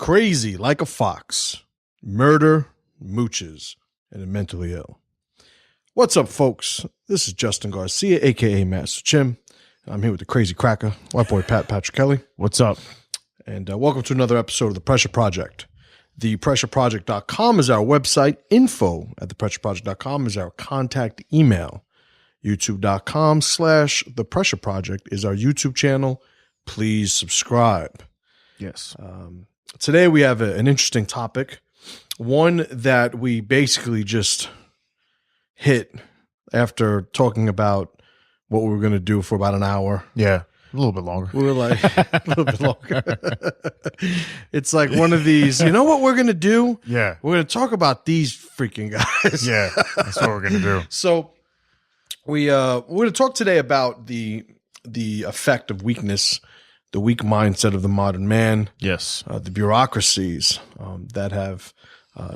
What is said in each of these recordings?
crazy like a fox, murder, mooches, and the mentally ill. What's up, folks? This is Justin Garcia, a.k.a. Master Chim. I'm here with the crazy cracker, white boy Patrick Kelly. What's up? And welcome to another episode of The Pressure Project. ThePressureProject.com is our website. Info at ThePressureProject.com is our contact email. YouTube.com/ThePressureProject is our YouTube channel. Please subscribe. Yes. Today we have an interesting topic, one that we basically just hit after talking about what we were going to do for about an hour. Yeah, a little bit longer. We were like, a little bit longer. It's like one of these, you know what we're going to do? Yeah. We're going to talk about these freaking guys. Yeah, that's what we're going to do. So we're going to talk today about the effect of weakness, the weak mindset of the modern man. Yes. The bureaucracies that have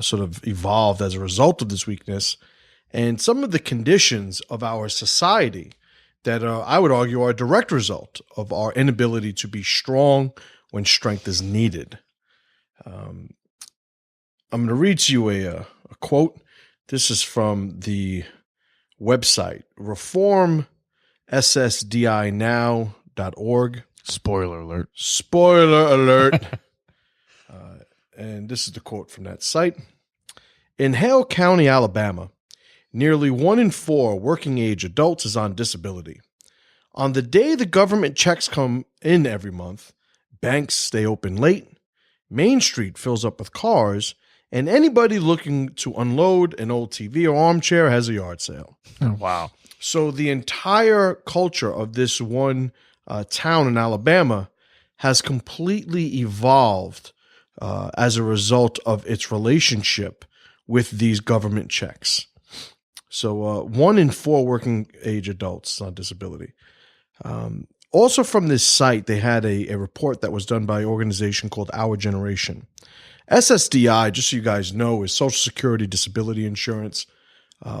sort of evolved as a result of this weakness, and some of the conditions of our society that I would argue are a direct result of our inability to be strong when strength is needed. I'm going to read to you a quote. This is from the website reformssdinow.org. Spoiler alert. Spoiler alert. And this is the quote from that site. In Hale County, Alabama, nearly 1 in 4 working-age adults is on disability. On the day the government checks come in every month, banks stay open late, Main Street fills up with cars, and anybody looking to unload an old TV or armchair has a yard sale. Wow. So the entire culture of this one town in Alabama has completely evolved as a result of its relationship with these government checks. So 1 in 4 working age adults on disability. Also from this site, they had a report that was done by an organization called Our Generation. SSDI, just so you guys know, is Social Security Disability Insurance.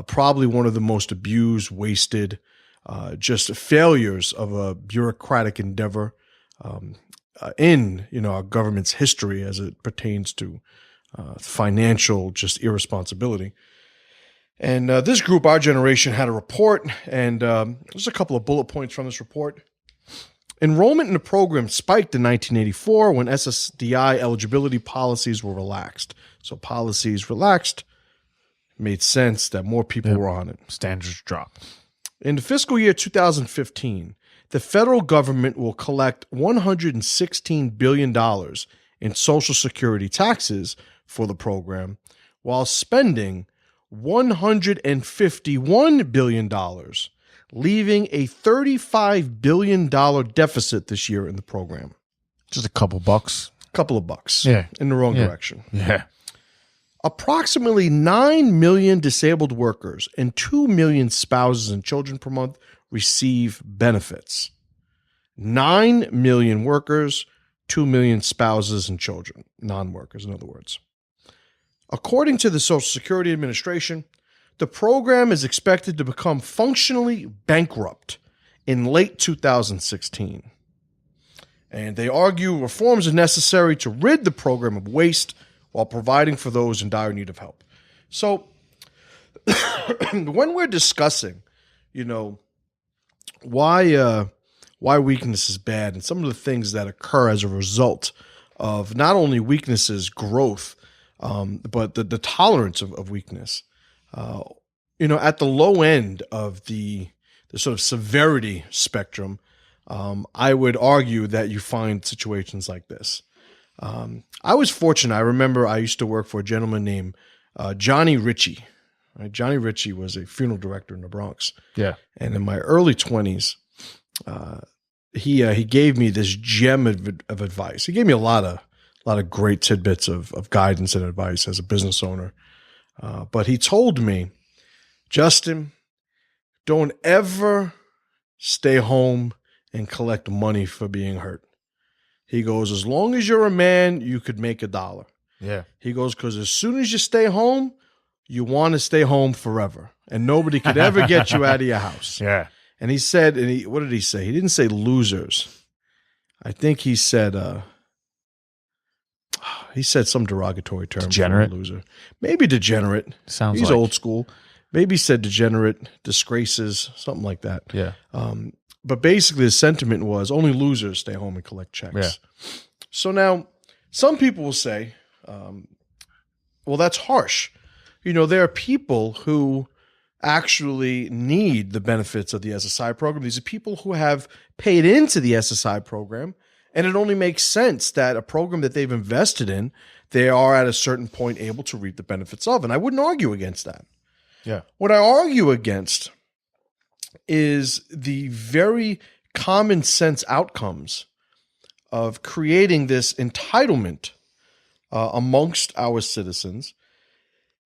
Probably one of the most abused, wasted, just failures of a bureaucratic endeavor in our government's history as it pertains to financial just irresponsibility. And this group, Our Generation, had a report, and there's a couple of bullet points from this report. Enrollment in the program spiked in 1984 when SSDI eligibility policies were relaxed. So policies relaxed, made sense that more people were on it. Standards dropped. In the fiscal year 2015, the federal government will collect $116 billion in Social Security taxes for the program, while spending $151 billion, leaving a $35 billion deficit this year in the program. Just a couple bucks. Couple of bucks. Yeah. In the wrong direction. Yeah. Approximately 9 million disabled workers and 2 million spouses and children per month receive benefits. 9 million workers, 2 million spouses and children, non-workers, in other words. According to the Social Security Administration, the program is expected to become functionally bankrupt in late 2016. And they argue reforms are necessary to rid the program of waste while providing for those in dire need of help. So when we're discussing, why weakness is bad and some of the things that occur as a result of not only weaknesses, growth, but the tolerance of weakness, at the low end of the sort of severity spectrum, I would argue that you find situations like this. I was fortunate. I remember I used to work for a gentleman named Johnny Ritchie. Right? Johnny Ritchie was a funeral director in the Bronx. Yeah. And in my early 20s, he gave me this gem of advice. He gave me a lot of great tidbits of guidance and advice as a business owner. But he told me, Justin, don't ever stay home and collect money for being hurt. He goes, as long as you're a man, you could make $1. Yeah. He goes, because as soon as you stay home, you want to stay home forever. And nobody could ever get you out of your house. Yeah. And he said, what did he say? He didn't say losers. I think he said, he said some derogatory term. Degenerate? For a loser. Maybe degenerate. Sounds He's like. old school. Maybe he said degenerate, disgraces, something like that. Yeah. But basically the sentiment was only losers stay home and collect checks. Yeah. So now some people will say, well, that's harsh. There are people who actually need the benefits of the SSI program. These are people who have paid into the SSI program, and it only makes sense that a program that they've invested in, they are at a certain point able to reap the benefits of. And I wouldn't argue against that. Yeah. What I argue against is the very common sense outcomes of creating this entitlement amongst our citizens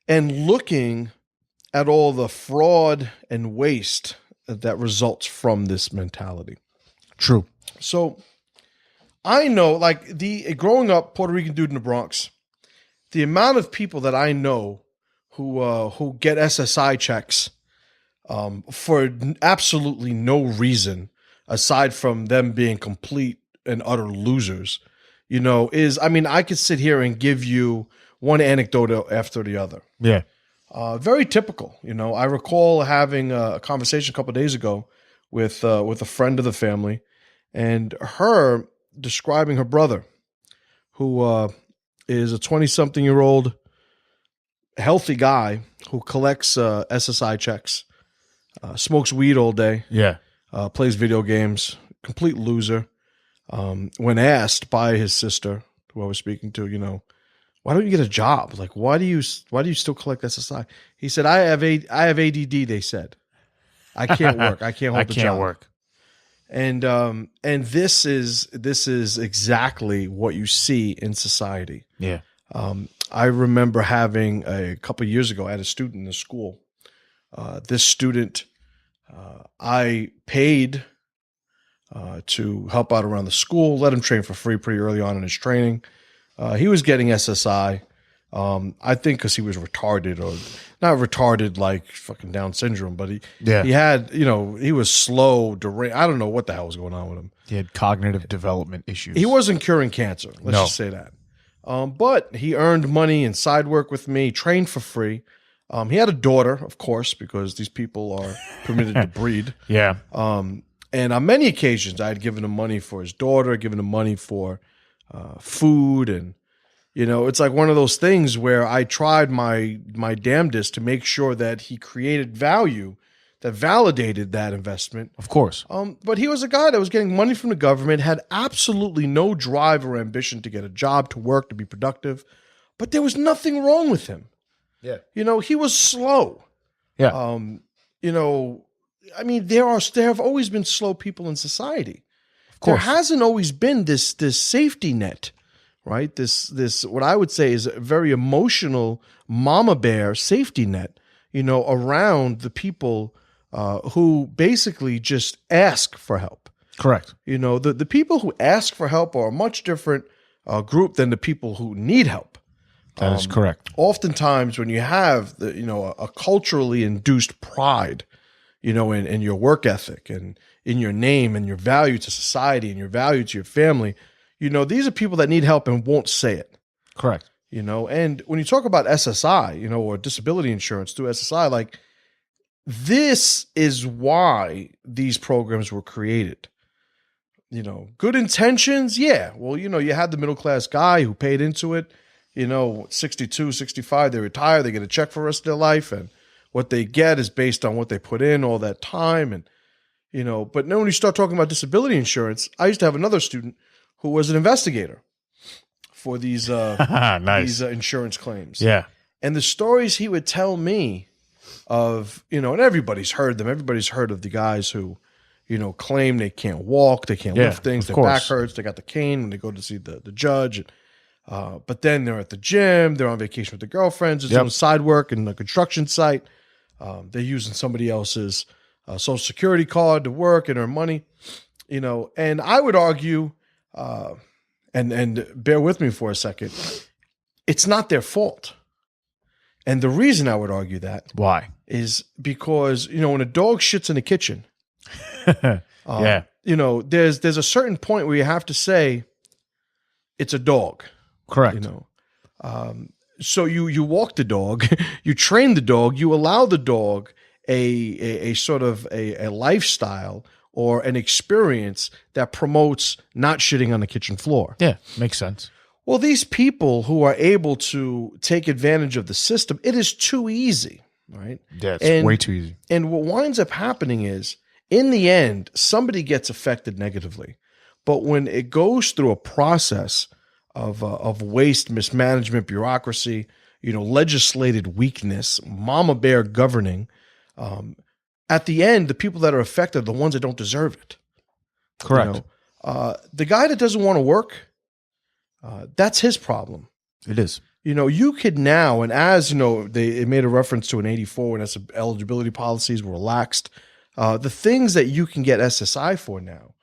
and looking at all the fraud and waste that results from this mentality. True. So I know, like growing up Puerto Rican dude in the Bronx, the amount of people that I know who get SSI checks for absolutely no reason aside from them being complete and utter losers, I could sit here and give you one anecdote after the other. Yeah. Very typical. I recall having a conversation a couple of days ago with a friend of the family, and her describing her brother, who is a 20-something-year-old healthy guy who collects SSI checks, smokes weed all day, plays video games, complete loser. When asked by his sister, who I was speaking to, why don't you get a job? Like, why do you still collect SSI? He said, I have ADD. They said, I can't work. I can't hold the job. I can't work. And this is exactly what you see in society. Yeah. I remember having a couple of years ago, I had a student in the school. This student, I paid to help out around the school, let him train for free pretty early on in his training. He was getting SSI, I think because he was retarded, or not retarded like fucking Down syndrome, but he had, he was slow, I don't know what the hell was going on with him. He had cognitive development issues. He wasn't curing cancer, let's just say that. But he earned money and side work with me, trained for free. He had a daughter, of course, because these people are permitted to breed. Yeah. And on many occasions, I had given him money for his daughter, given him money for food. And, it's like one of those things where I tried my damnedest to make sure that he created value that validated that investment. Of course. But he was a guy that was getting money from the government, had absolutely no drive or ambition to get a job, to work, to be productive. But there was nothing wrong with him. Yeah. He was slow. Yeah. There have always been slow people in society. Of course. There hasn't always been this safety net, right? This what I would say is a very emotional mama bear safety net, around the people who basically just ask for help. Correct. The people who ask for help are a much different group than the people who need help. That is correct. Oftentimes when you have a culturally induced pride, in your work ethic and in your name and your value to society and your value to your family, these are people that need help and won't say it. Correct. And when you talk about SSI, or disability insurance through SSI, like this is why these programs were created. Good intentions. Yeah. Well, you had the middle-class guy who paid into it, 62, 65, they retire, they get a check for the rest of their life. And what they get is based on what they put in all that time. And, but then when you start talking about disability insurance, I used to have another student who was an investigator for these, nice. these insurance claims. Yeah. And the stories he would tell me of, and everybody's heard them. Everybody's heard of the guys who, claim they can't walk, they can't lift things, their back hurts, they got the cane when they go to see the judge. But then they're at the gym, they're on vacation with their girlfriends, they're doing side work in the construction site. They're using somebody else's social security card to work and earn money, and I would argue, and bear with me for a second, it's not their fault. And the reason I would argue that Why? is because, when a dog shits in the kitchen, Yeah. There's a certain point where you have to say it's a dog. Correct. So you walk the dog, you train the dog, you allow the dog a sort of a lifestyle or an experience that promotes not shitting on the kitchen floor. Yeah, makes sense. Well, these people who are able to take advantage of the system, it is too easy, right? Yeah, it's way too easy. And what winds up happening is, in the end, somebody gets affected negatively. But when it goes through a process of waste, mismanagement, bureaucracy, legislated weakness, mama bear governing, at the end, the people that are affected are the ones that don't deserve it. Correct. The guy that doesn't want to work, that's his problem. It is. You could now, and as they made a reference to in '84 when eligibility policies were relaxed, the things that you can get SSI for now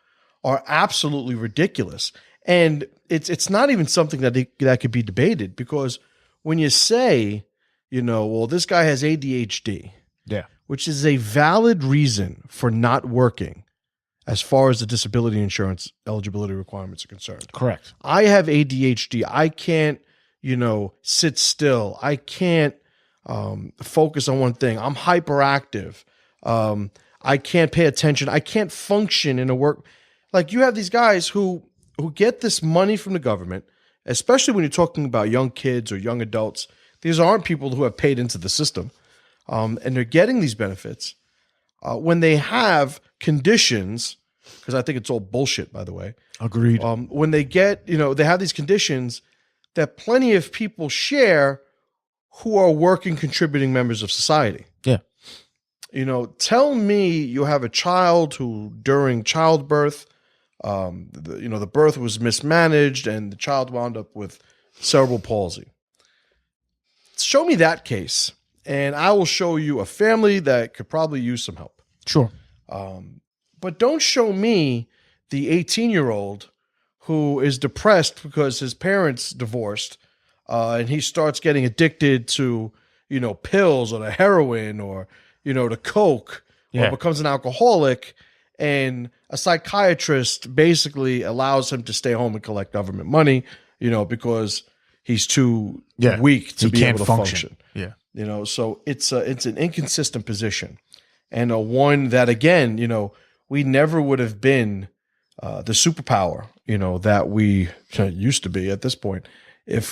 are absolutely ridiculous. And it's not even something that could be debated, because when you say, well, this guy has ADHD, yeah, which is a valid reason for not working as far as the disability insurance eligibility requirements are concerned. Correct. I have ADHD. I can't, sit still. I can't focus on one thing. I'm hyperactive. I can't pay attention. I can't function in a work. Like, you have these guys who get this money from the government, especially when you're talking about young kids or young adults. These aren't people who have paid into the system, and they're getting these benefits when they have conditions, because I think it's all bullshit, by the way. Agreed. When they get, they have these conditions that plenty of people share who are working, contributing members of society. Yeah. Tell me you have a child who during childbirth, the birth was mismanaged and the child wound up with cerebral palsy. Show me that case, and I will show you a family that could probably use some help. Sure. But don't show me the 18-year-old who is depressed because his parents divorced, and he starts getting addicted to, pills or the heroin or, to coke, or becomes an alcoholic, and a psychiatrist basically allows him to stay home and collect government money, because he's too weak to be able to function. Yeah. So it's an inconsistent position, and one that, again, we never would have been the superpower, that we used to be at this point, if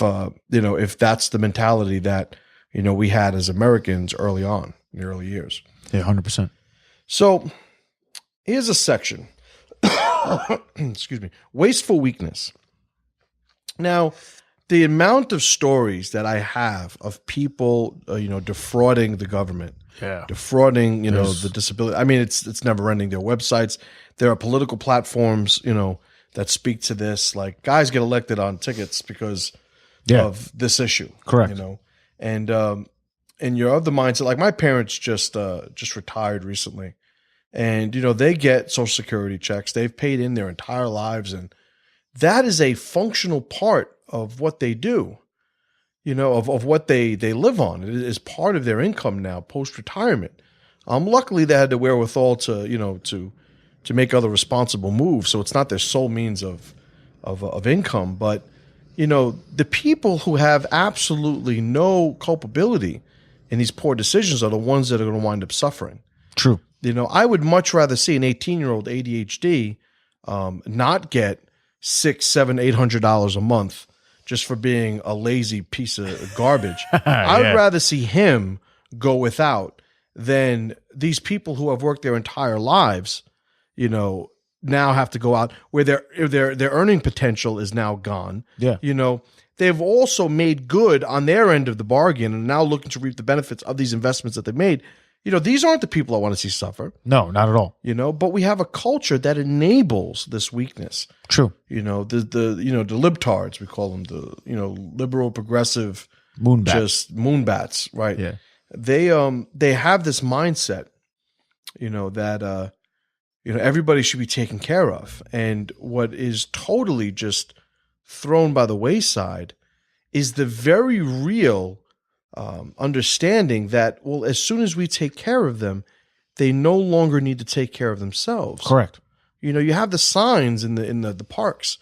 that's the mentality that, we had as Americans early on in the early years. Yeah, 100%. So here's a section, excuse me, wasteful weakness. Now, the amount of stories that I have of people, defrauding the government, defrauding, the disability. I mean, it's never ending. Their websites, there are political platforms, that speak to this. Like, guys get elected on tickets because of this issue. Correct. And you're of the mindset. Like, my parents just retired recently, and they get Social Security checks. They've paid in their entire lives, and that is a functional part of what they do. Of what they live on. It is part of their income now, post-retirement. Luckily, they had the wherewithal to make other responsible moves, so it's not their sole means of income. But, the people who have absolutely no culpability in these poor decisions are the ones that are going to wind up suffering. True. I would much rather see an 18-year-old ADHD not get $600, $700, $800 a month just for being a lazy piece of garbage. I would rather see him go without than these people who have worked their entire lives, now have to go out where their earning potential is now gone. Yeah. They've also made good on their end of the bargain and now looking to reap the benefits of these investments that they've made. These aren't the people I want to see suffer. No, not at all. But we have a culture that enables this weakness. True. The libtards, we call them, the liberal progressive moonbats, right? Yeah. They have this mindset, that everybody should be taken care of. And what is totally just thrown by the wayside is the very real understanding that, well, as soon as we take care of them, they no longer need to take care of themselves. Correct. You have the signs in the parks.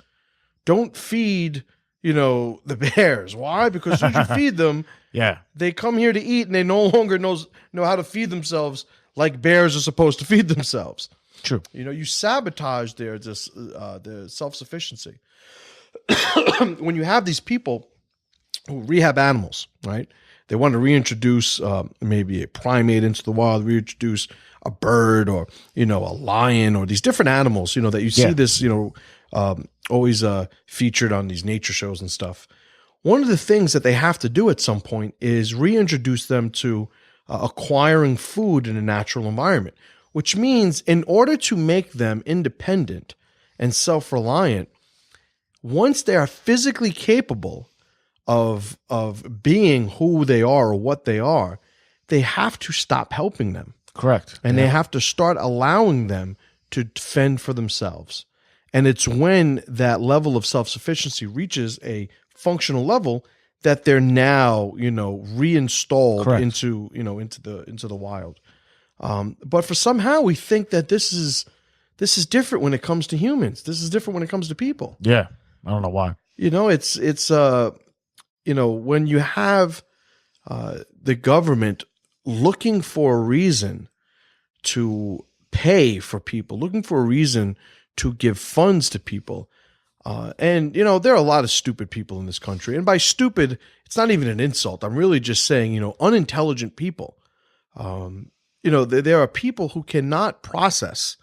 Don't feed, the bears. Why? Because as soon as you feed them, Yeah. they come here to eat, and they no longer know how to feed themselves like bears are supposed to feed themselves. True. You sabotage their self-sufficiency. When you have these people who rehab animals, right? They want to reintroduce maybe a primate into the wild, reintroduce a bird or, a lion or these different animals, that you see this, always featured on these nature shows and stuff. One of the things that they have to do at some point is reintroduce them to acquiring food in a natural environment, which means in order to make them independent and self-reliant, once they are physically capable of being who they are or what they are, they have to stop helping them. Correct. And they have to start allowing them to fend for themselves. And it's when that level of self-sufficiency reaches a functional level that they're now, reinstalled Correct. into the wild. But for somehow we think that this is different when it comes to humans. This is different when it comes to people. Yeah. I don't know why. It's when you have the government looking for a reason to pay for people, looking for a reason to give funds to people. And there are a lot of stupid people in this country. And by stupid, it's not even an insult. I'm really just saying, unintelligent people. There are people who cannot process,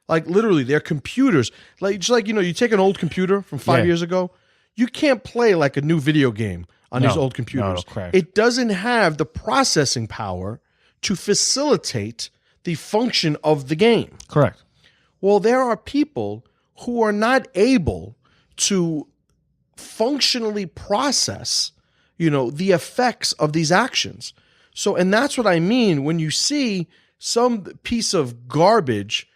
like literally their computers, you take an old computer from 5 years ago, you can't play like a new video game on these old computers. It doesn't have the processing power to facilitate the function of the game. Correct. Well, there are people who are not able to functionally process, the effects of these actions. So, and that's what I mean when you see some piece of garbage,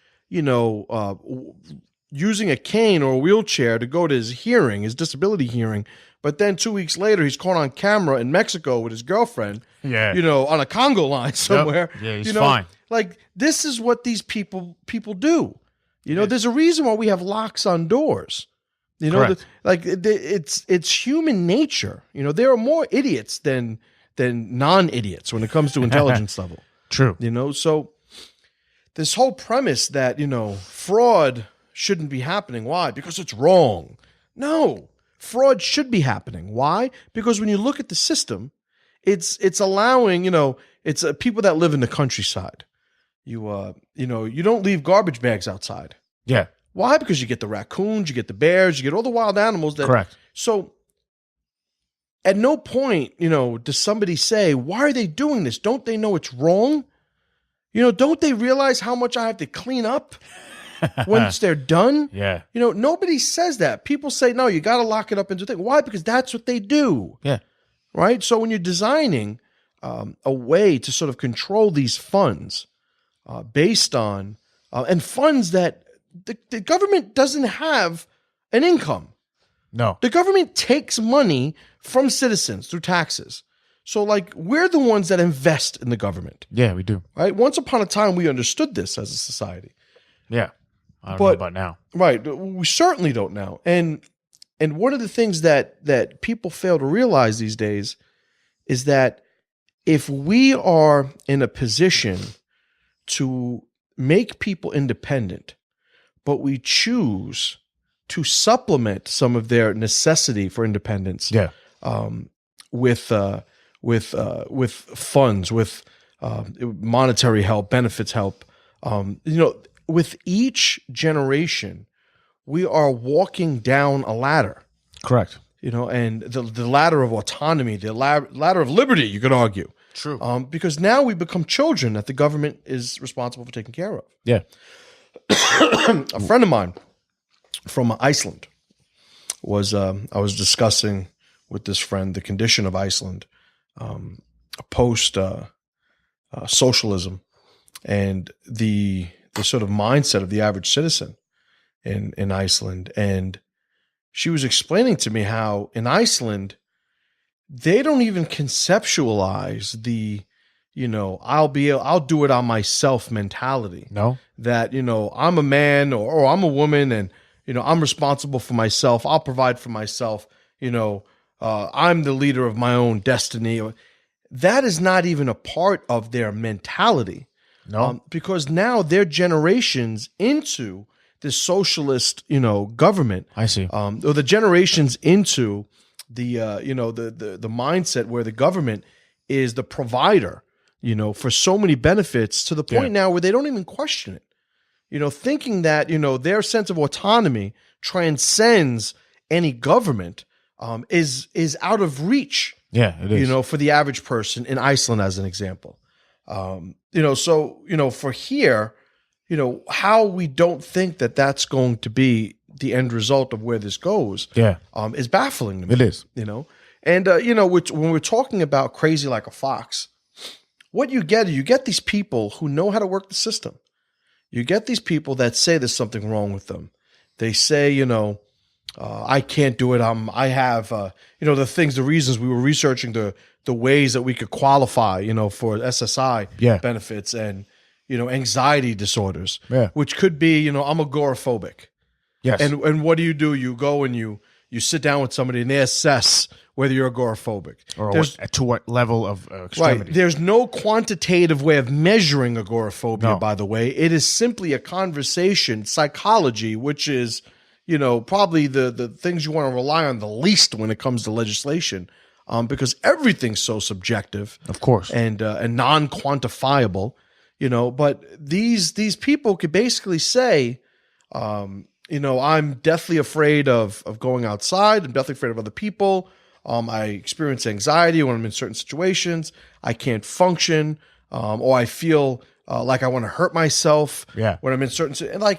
using a cane or a wheelchair to go to his disability hearing, but then 2 weeks later he's caught on camera in Mexico with his girlfriend, on a Congo line somewhere. Yep. Yeah, he's fine. Like, this is what these people do. There's a reason why we have locks on doors. It's human nature. There are more idiots than non-idiots when it comes to intelligence level. True. So this whole premise that, fraud shouldn't be happening. Why? Because it's wrong. No, fraud should be happening. Why? Because when you look at the system, it's allowing, it's people that live in the countryside. You don't leave garbage bags outside. Yeah. Why? Because you get the raccoons, you get the bears, you get all the wild animals. Correct. So at no point, does somebody say, why are they doing this? Don't they know it's wrong? Don't they realize how much I have to clean up once they're done? Yeah. Nobody says that. People say, no, you got to lock it up into things. Why? Because that's what they do. Yeah. Right? So when you're designing a way to sort of control these funds based on, and funds that the government doesn't have an income. No. The government takes money from citizens through taxes. So, we're the ones that invest in the government. Yeah, we do. Right? Once upon a time, we understood this as a society. Yeah. I don't know about now. Right. We certainly don't now. And one of the things that people fail to realize these days is that if we are in a position to make people independent, but we choose to supplement some of their necessity for independence, with funds, with monetary help, benefits help, with each generation, we are walking down a ladder. Correct. And the ladder of autonomy, the ladder of liberty, you could argue. True. Because now we become children that the government is responsible for taking care of. Yeah. A friend of mine from Iceland I was discussing with this friend the condition of Iceland post socialism and the sort of mindset of the average citizen in Iceland. And she was explaining to me how in Iceland, they don't even conceptualize the, I'll do it on myself mentality. No. That, I'm a man or I'm a woman and, I'm responsible for myself. I'll provide for myself. I'm the leader of my own destiny. That is not even a part of their mentality. No. Because now they're generations into this socialist, government. I see. Or the generations into the mindset where the government is the provider, for so many benefits to the point now where they don't even question it. Thinking that, their sense of autonomy transcends any government is out of reach. Yeah, it is. For the average person in Iceland, as an example. For here, how we don't think that that's going to be the end result of where this goes, is baffling to me. It is. And when we're talking about crazy like a fox, what you get these people who know how to work the system. You get these people that say there's something wrong with them. They say, I can't do it. I have, the reasons we were researching the ways that we could qualify, for SSI benefits and, anxiety disorders, which could be, I'm agoraphobic. Yes. And what do? You go and you sit down with somebody and they assess whether you're agoraphobic. Or to what level of extremity. Right. There's no quantitative way of measuring agoraphobia, by the way. It is simply a conversation, psychology, which is, probably the things you want to rely on the least when it comes to legislation, because everything's so subjective, of course, and non-quantifiable. But these people could basically say, I'm deathly afraid of going outside. I'm deathly afraid of other people. I experience anxiety when I'm in certain situations. I can't function, or I feel like I want to hurt myself when I'm in certain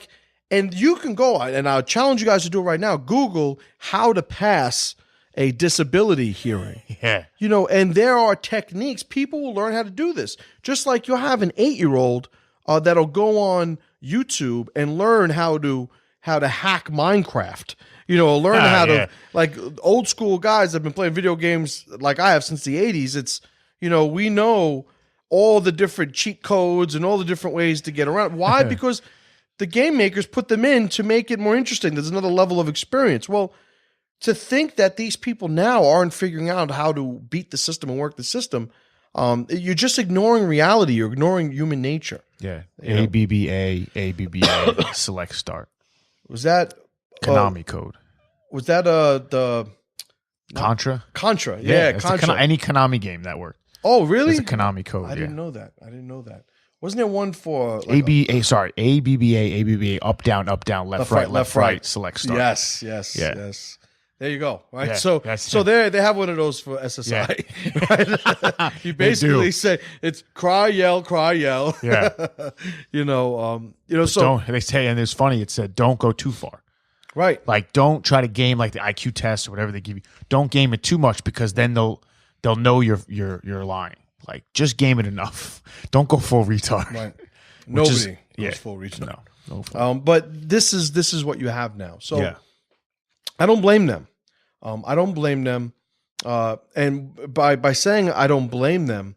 and you can go, and I'll challenge you guys to do it right now. Google how to pass a disability hearing. And there are techniques. People will learn how to do this. Just like you'll have an 8-year-old that'll go on YouTube and learn how to hack Minecraft. Learn how to, like old school guys that have been playing video games like I have since the 80s. It's, we know all the different cheat codes and all the different ways to get around. Why? Because the game makers put them in to make it more interesting. There's another level of experience. Well, to think that these people now aren't figuring out how to beat the system and work the system, you're just ignoring reality. You're ignoring human nature. Yeah. ABBA, select start. Was that Konami code? Was that the Contra? Contra, yeah, Contra. Any Konami game that worked. Oh, really? It's a Konami code. I didn't know that. Wasn't there one for ABBA, up, down, left, right, select start. Yes. There you go. Right. Yeah, so they have one of those for SSI. Yeah. Right? You basically say it's cry, yell. Yeah. So don't, they say, and it's funny, it said don't go too far. Right. Like don't try to game like the IQ test or whatever they give you. Don't game it too much because then they'll know you're lying. Like just game it enough. Don't go full retard. Right. Nobody goes full retard. No. But this is what you have now. So I don't blame them. I don't blame them. And by saying I don't blame them,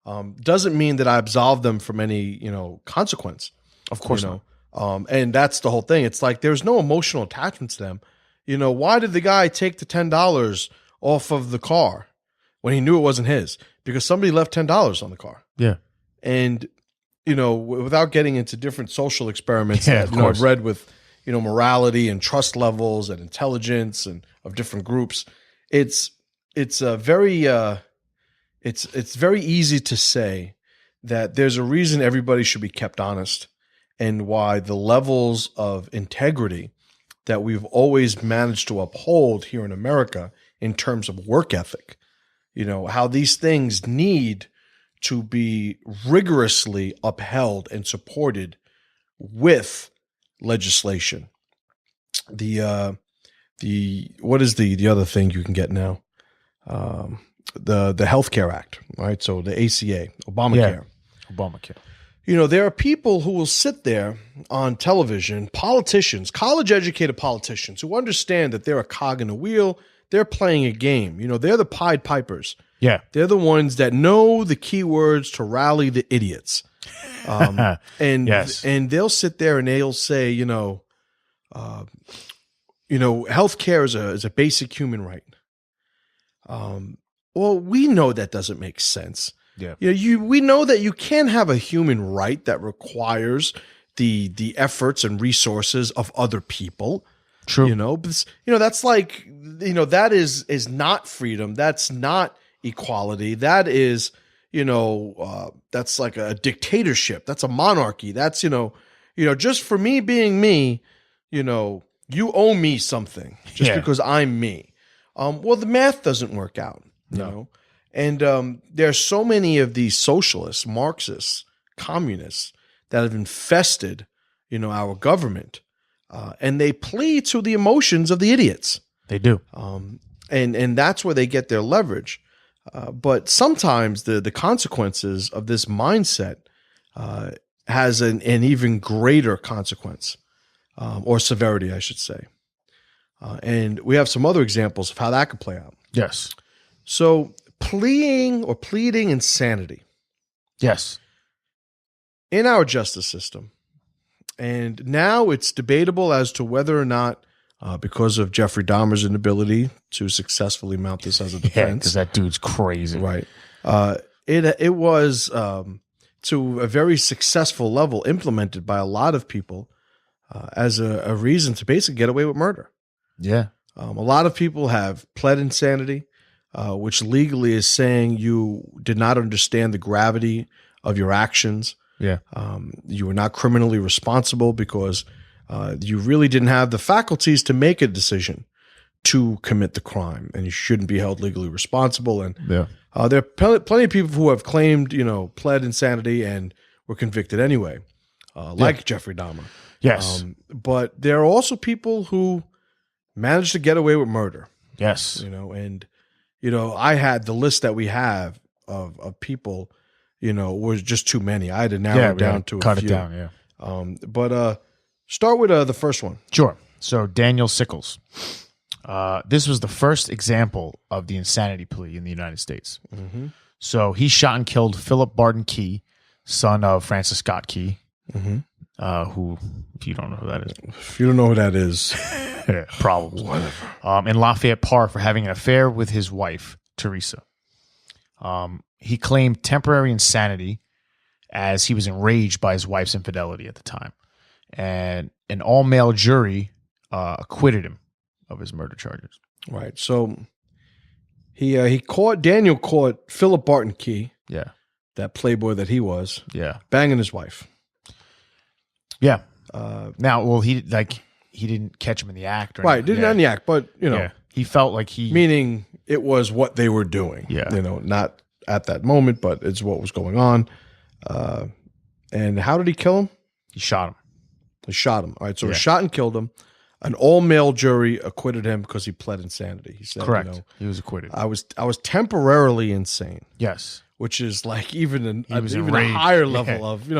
doesn't mean that I absolve them from any, consequence. Of course not. And that's the whole thing. It's like there's no emotional attachment to them. Why did the guy take the $10 off of the car when he knew it wasn't his? Because somebody left $10 on the car. Yeah. And, without getting into different social experiments that I've read with, morality and trust levels and intelligence and of different groups, it's very easy to say that there's a reason everybody should be kept honest, and why the levels of integrity that we've always managed to uphold here in America in terms of work ethic, how these things need to be rigorously upheld and supported with legislation. What is the other thing you can get now? The Healthcare Act, right? So the ACA, Obamacare. Obamacare. There are people who will sit there on television, politicians, college-educated politicians, who understand that they're a cog in a wheel. They're playing a game. They're the Pied Pipers. Yeah. They're the ones that know the keywords to rally the idiots. And they'll sit there and they'll say, healthcare is a basic human right. Well, we know that doesn't make sense. Yeah. We know that you can't have a human right that requires the efforts and resources of other people. True. But that's like, that is not freedom. That's not equality. That is, that's like a dictatorship. That's a monarchy. That's, just for me being me, you owe me something just because I'm me. Well, the math doesn't work out, you know? And there's so many of these socialists, Marxists, communists that have infested, our government. And they plea to the emotions of the idiots. They do. And that's where they get their leverage. But sometimes the consequences of this mindset has an even greater consequence, or severity, I should say. And we have some other examples of how that could play out. Yes. So pleading insanity. Yes. In our justice system. And now it's debatable as to whether or not, because of Jeffrey Dahmer's inability to successfully mount this as a defense. Yeah, because that dude's crazy. Right. It was to a very successful level implemented by a lot of people as a reason to basically get away with murder. Yeah. A lot of people have pled insanity, which legally is saying you did not understand the gravity of your actions. Yeah. You were not criminally responsible because you really didn't have the faculties to make a decision to commit the crime, and you shouldn't be held legally responsible. And there are plenty of people who have claimed, pled insanity and were convicted anyway, like Jeffrey Dahmer. Yes. But there are also people who managed to get away with murder. Yes. And I had the list that we have of people, was just too many. I had to narrow it down to a few. Cut it down, yeah. But start with the first one. Sure. So Daniel Sickles. This was the first example of the insanity plea in the United States. Mm-hmm. So he shot and killed Philip Barton Key, son of Francis Scott Key, who, if you don't know who that is. If you don't know who that is. Problems. Whatever. In Lafayette Park for having an affair with his wife, Teresa. He claimed temporary insanity as he was enraged by his wife's infidelity at the time. And an all-male jury acquitted him of his murder charges. Right. So Daniel caught Philip Barton Key, that playboy that he was, banging his wife. Yeah. Now, he didn't catch him in the act, or right? Didn't in the act, but he felt like meaning it was what they were doing. Yeah. Not at that moment, but it's what was going on. And how did he kill him? He shot him. He shot him. All right. So he shot and killed him. An all-male jury acquitted him because he pled insanity. He said, correct. He was acquitted. I was temporarily insane. Yes. Which is like even a enraged. higher level of,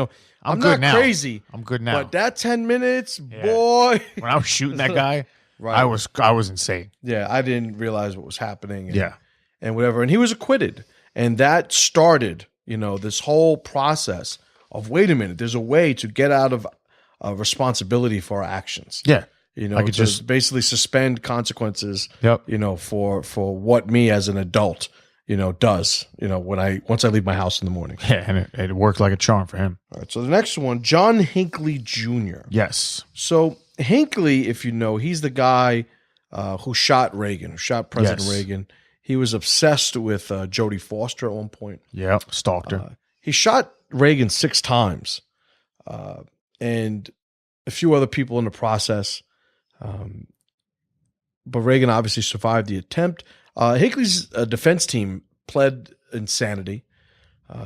I'm good not now. crazy. I'm good now. But that 10 minutes, boy. When I was shooting that guy, right. I was insane. Yeah, I didn't realize what was happening. And, and whatever. And he was acquitted. And that started, this whole process of, wait a minute, there's a way to get out of responsibility for our actions. Yeah. I could just basically suspend consequences, for what me as an adult, does, once I leave my house in the morning. Yeah, and it worked like a charm for him. All right, so the next one, John Hinckley Jr. Yes. So Hinckley, if you know, he's the guy who shot Reagan, who shot President Reagan. He was obsessed with Jodie Foster at one point. Yeah, stalked her. He shot Reagan 6 times, and a few other people in the process. But Reagan obviously survived the attempt. Hinckley's defense team pled insanity.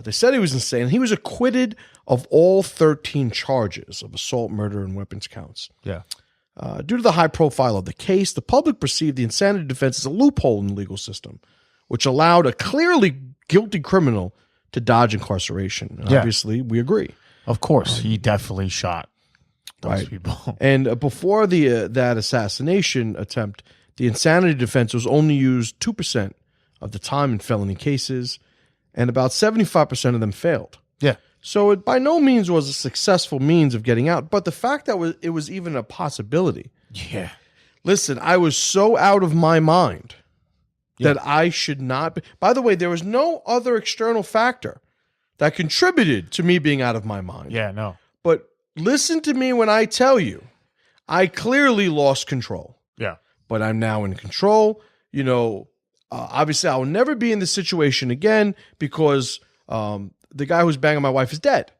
They said he was insane. He was acquitted of all 13 charges of assault, murder, and weapons counts. Yeah. Due to the high profile of the case, the public perceived the insanity defense as a loophole in the legal system, which allowed a clearly guilty criminal to dodge incarceration. And obviously, we agree. Of course, he definitely shot those people. And before that assassination attempt, the insanity defense was only used 2% of the time in felony cases, and about 75% of them failed. Yeah. So it by no means was a successful means of getting out, but the fact that it was even a possibility. Yeah. Listen, I was so out of my mind that I should not be. By the way, there was no other external factor that contributed to me being out of my mind. Yeah, no. But listen to me when I tell you, I clearly lost control. Yeah. But I'm now in control. Obviously, I'll never be in this situation again because the guy who's banging my wife is dead.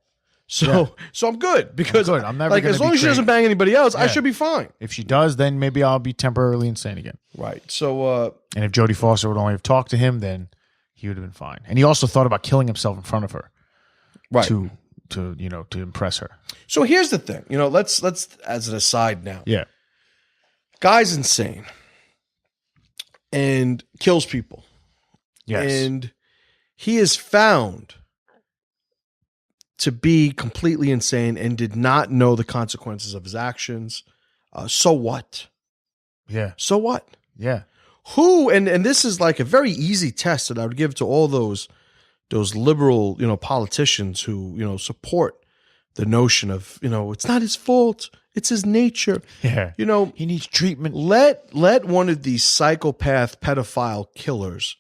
So I'm good because I'm never as long as she doesn't bang anybody else, I should be fine. If she does, then maybe I'll be temporarily insane again. Right. So and if Jodie Foster would only have talked to him, then he would have been fine. And he also thought about killing himself in front of her, right, to impress her. So here's the thing. Let's as an aside now. Yeah. Guy's insane and kills people. Yes. And he is found to be completely insane and did not know the consequences of his actions. So what? Yeah. So what? Yeah. Who, and this is like a very easy test that I would give to all those liberal, politicians who, support the notion of, it's not his fault. It's his nature. Yeah. He needs treatment. Let one of these psychopath pedophile killers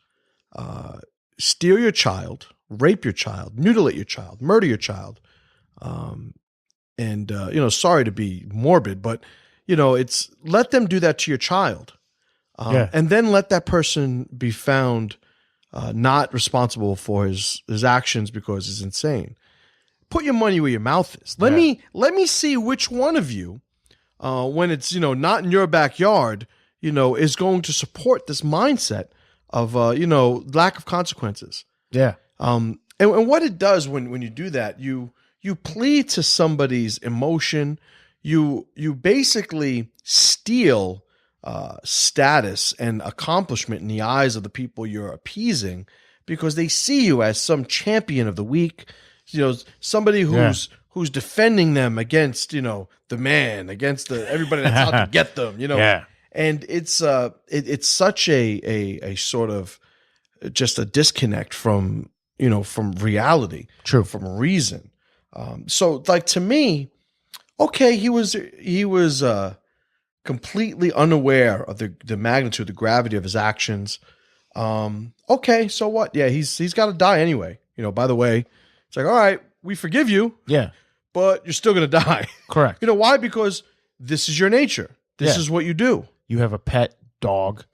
steal your child, rape your child, mutilate your child, murder your child. Sorry to be morbid, but it's let them do that to your child. And then let that person be found not responsible for his actions because he's insane. Put your money where your mouth is. Let me see which one of you, when it's not in your backyard, is going to support this mindset of lack of consequences. Yeah. And what it does when you do that, you plead to somebody's emotion. You basically steal status and accomplishment in the eyes of the people you're appeasing because they see you as some champion of the weak, somebody who's defending them against, the man, against everybody that's out to get them, Yeah. And it's such a sort of just a disconnect from reality, True, from reason. So like to me, okay, he was completely unaware of the magnitude, the gravity of his actions. Okay, so what? Yeah, he's got to die anyway. By the way, it's like, all right, we forgive you. Yeah. But you're still going to die. Correct. Why? Because this is your nature. This is what you do. You have a pet dog,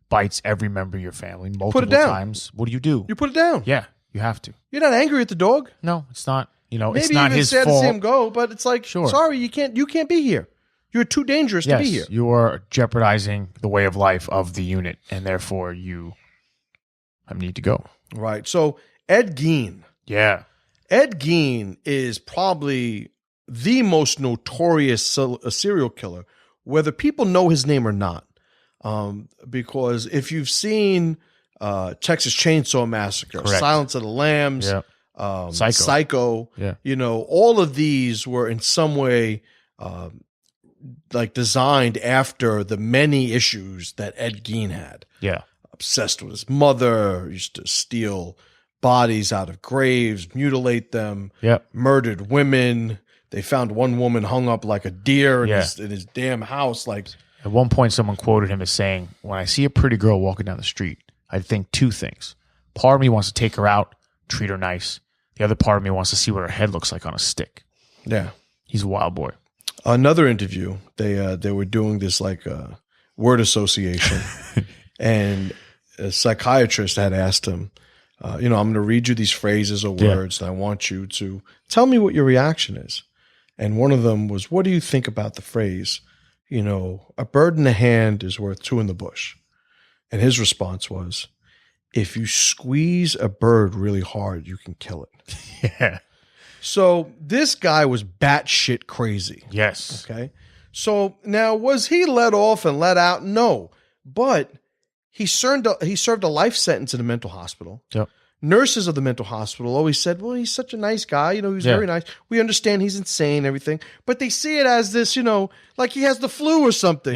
bites every member of your family multiple times. What do? You put it down. Yeah, you have to. You're not angry at the dog. No, it's not. Maybe it's not his sad fault. to see him go, but it's like, sorry, you can't be here. You're too dangerous to be here. You are jeopardizing the way of life of the unit, and therefore you need to go. Right. So Ed Gein. Yeah. Ed Gein is probably the most notorious serial killer, whether people know his name or not. Because if you've seen Texas Chainsaw Massacre, Correct. Silence of the Lambs, Psycho, all of these were in some way designed after the many issues that Ed Gein had. Yeah. Obsessed with his mother, used to steal bodies out of graves, mutilate them, murdered women. They found one woman hung up like a deer in his damn house. Like at one point, someone quoted him as saying, "When I see a pretty girl walking down the street, I think two things. Part of me wants to take her out, treat her nice. The other part of me wants to see what her head looks like on a stick." Yeah. He's a wild boy. Another interview, they were doing this word association, and a psychiatrist had asked him, I'm going to read you these phrases or words, and I want you to tell me what your reaction is. And one of them was, what do you think about the phrase, a bird in the hand is worth two in the bush? And his response was, if you squeeze a bird really hard, you can kill it. Yeah. So this guy was batshit crazy. Yes. Okay. So now, was he let off and let out? No. But he served a life sentence in a mental hospital. Yep. Nurses of the mental hospital always said, well, he's such a nice guy. He's very nice. We understand he's insane, everything. But they see it as this, like he has the flu or something,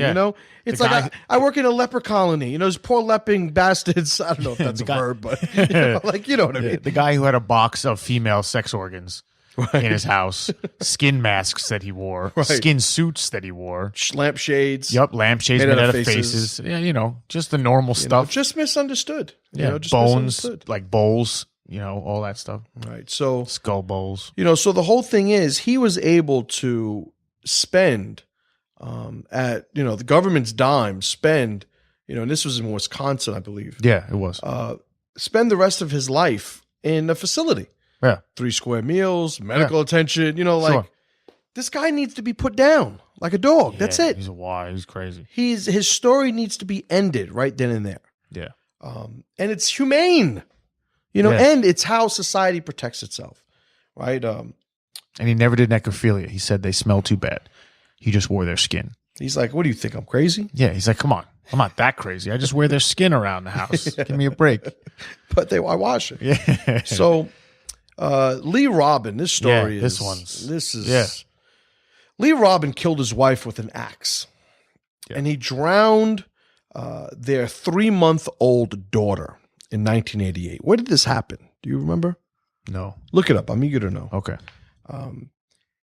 It's like, I work in a leper colony, those poor lepping bastards. I don't know if that's a verb, but, you know what I mean? The guy who had a box of female sex organs. in his house, skin masks that he wore, skin suits that he wore, lampshades. Yep, lampshades made out of faces. Yeah, just the normal stuff. Just misunderstood. Just bones, misunderstood. like bowls, all that stuff. Right. So skull bowls. So the whole thing is he was able to spend at the government's dime, spend and this was in Wisconsin, I believe. Yeah, it was. Spend the rest of his life in a facility. Yeah. 3 square meals, medical attention, like this guy needs to be put down like a dog. Yeah, that's it. He's a why. He's crazy. His story needs to be ended right then and there. Yeah. And it's humane, and it's how society protects itself. Right. And he never did necrophilia. He said they smell too bad. He just wore their skin. He's like, what do you think? I'm crazy? Yeah. He's like, come on. I'm not that crazy. I just wear their skin around the house. Give me a break. But I wash it. Yeah. So Lee Robin, this story Lee Robin killed his wife with an axe. Yeah. And he drowned their 3-month-old daughter in 1988. Where did this happen? Do you remember? No. Look it up. I'm eager to know. Okay.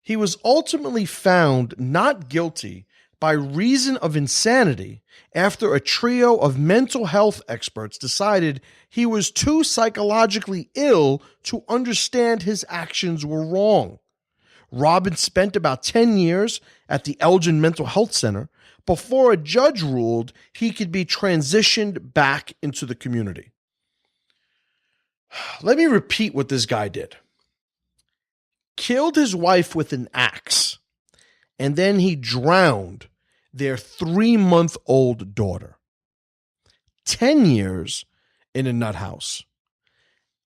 He was ultimately found not guilty by reason of insanity after a trio of mental health experts decided he was too psychologically ill to understand his actions were wrong. Robin spent about 10 years at the Elgin Mental Health Center before a judge ruled he could be transitioned back into the community. Let me repeat what this guy did. Killed his wife with an axe, and then he drowned their 3-month-old daughter. 10 years in a nut house.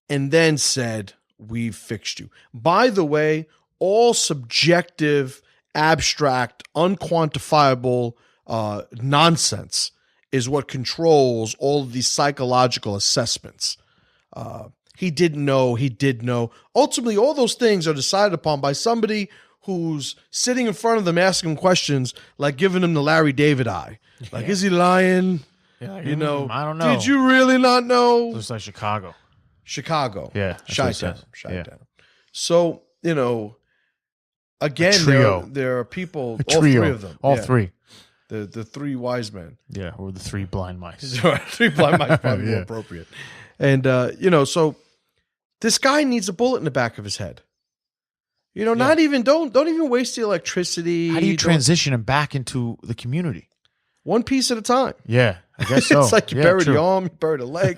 And then said, we've fixed you. By the way, all subjective, abstract, unquantifiable nonsense is what controls all of these psychological assessments. He didn't know, he did know. Ultimately, all those things are decided upon by somebody who's sitting in front of them asking them questions, like giving them the Larry David eye. Like, is he lying? Yeah, I don't know. Did you really not know? Looks like Chicago. Yeah. Chi-town. Yeah. So, again, there are people, all three of them. All three. The 3 wise men. Yeah, or the 3 blind mice. 3 blind mice probably more appropriate. And, so this guy needs a bullet in the back of his head. Not even, don't even waste the electricity. How do you transition him back into the community? One piece at a time. Yeah, I guess so. It's like you bury the arm, you bury the leg.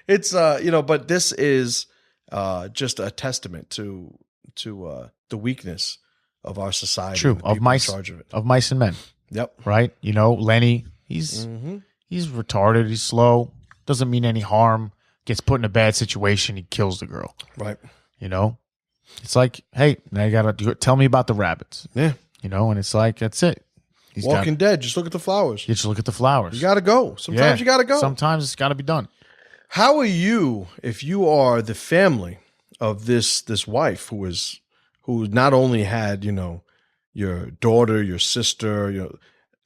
It's, but this is just a testament to the weakness of our society. True, of mice, of mice and men. Yep. Right? Lenny, he's retarded, he's slow, doesn't mean any harm, gets put in a bad situation, he kills the girl. Right. It's like, hey, now you gotta tell me about the rabbits. Yeah. And it's like, that's it. Walking Dead, just look at the flowers. You just look at the flowers. You gotta go. Sometimes you gotta go. Sometimes it's gotta be done. How are you, if you are the family of this wife who not only had, your daughter, your sister,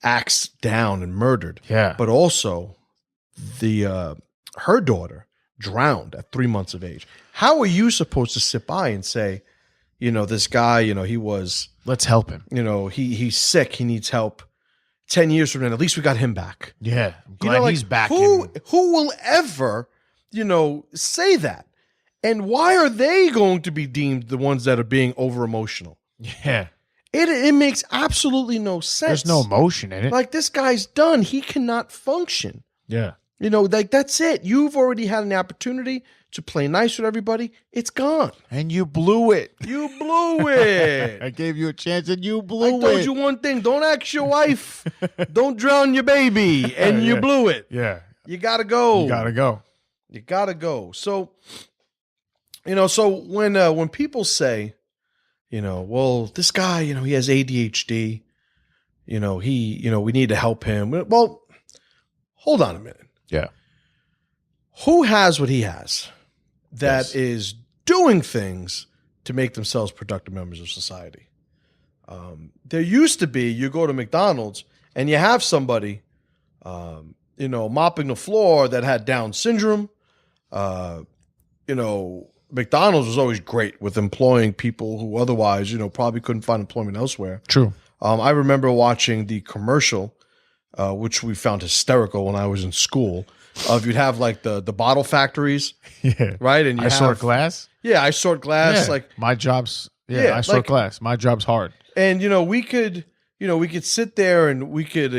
axed down and murdered, but also her daughter drowned at 3 months of age. How are you supposed to sit by and say, this guy, he was... Let's help him. He's sick. He needs help. 10 years from now, at least we got him back. Yeah. I'm glad he's back. Who will ever, say that? And why are they going to be deemed the ones that are being over emotional? Yeah. It makes absolutely no sense. There's no emotion in it. Like, this guy's done. He cannot function. Yeah. That's it. You've already had an opportunity to play nice with everybody. It's gone. And you blew it. You blew it. I gave you a chance and you blew it. I told you one thing. Don't ask your wife. Don't drown your baby. And you blew it. Yeah. You got to go. You got to go. You got to go. So, so when people say, well, this guy, he has ADHD, we need to help him. Well, hold on a minute. Yeah. Who has what he has that is doing things to make themselves productive members of society? There used to be, you go to McDonald's and you have somebody, mopping the floor that had Down syndrome, McDonald's was always great with employing people who otherwise, probably couldn't find employment elsewhere. True. I remember watching the commercial, which we found hysterical when I was in school. Of you'd have like the bottle factories, Yeah. right? And I sort glass. Yeah, I sort glass. Yeah. Like my job's. Yeah, Yeah, I sort like- glass. My job's hard. and we could sit there and we could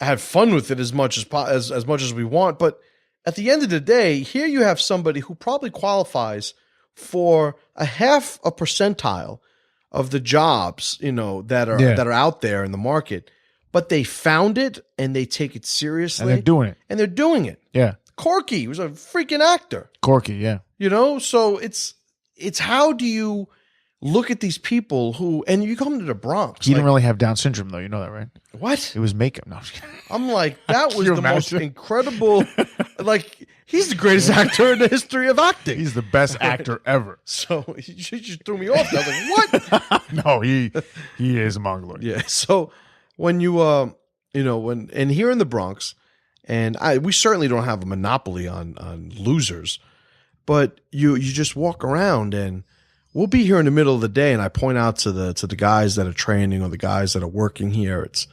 have fun with it as much as much as we want. But at the end of the day, here you have somebody who probably qualifies for a half a percentile of the jobs that are out there in the market. But they found it and they take it seriously. And they're doing it. Yeah. Corky was a freaking actor, Corky, yeah. So it's how do you look at these people who, and you come to the Bronx. He didn't really have Down syndrome, though. You know that, right? What? It was makeup. No, I'm just kidding. I'm like, that was you the most imagine? incredible. Like, he's the greatest actor in the history of acting. He's the best actor ever. So you just threw me off. I was like, what? No, he is a mongoloid. Yeah. So when you, and here in the Bronx, and we certainly don't have a monopoly on losers, but you just walk around and we'll be here in the middle of the day, and I point out to the guys that are training or the guys that are working here. It's,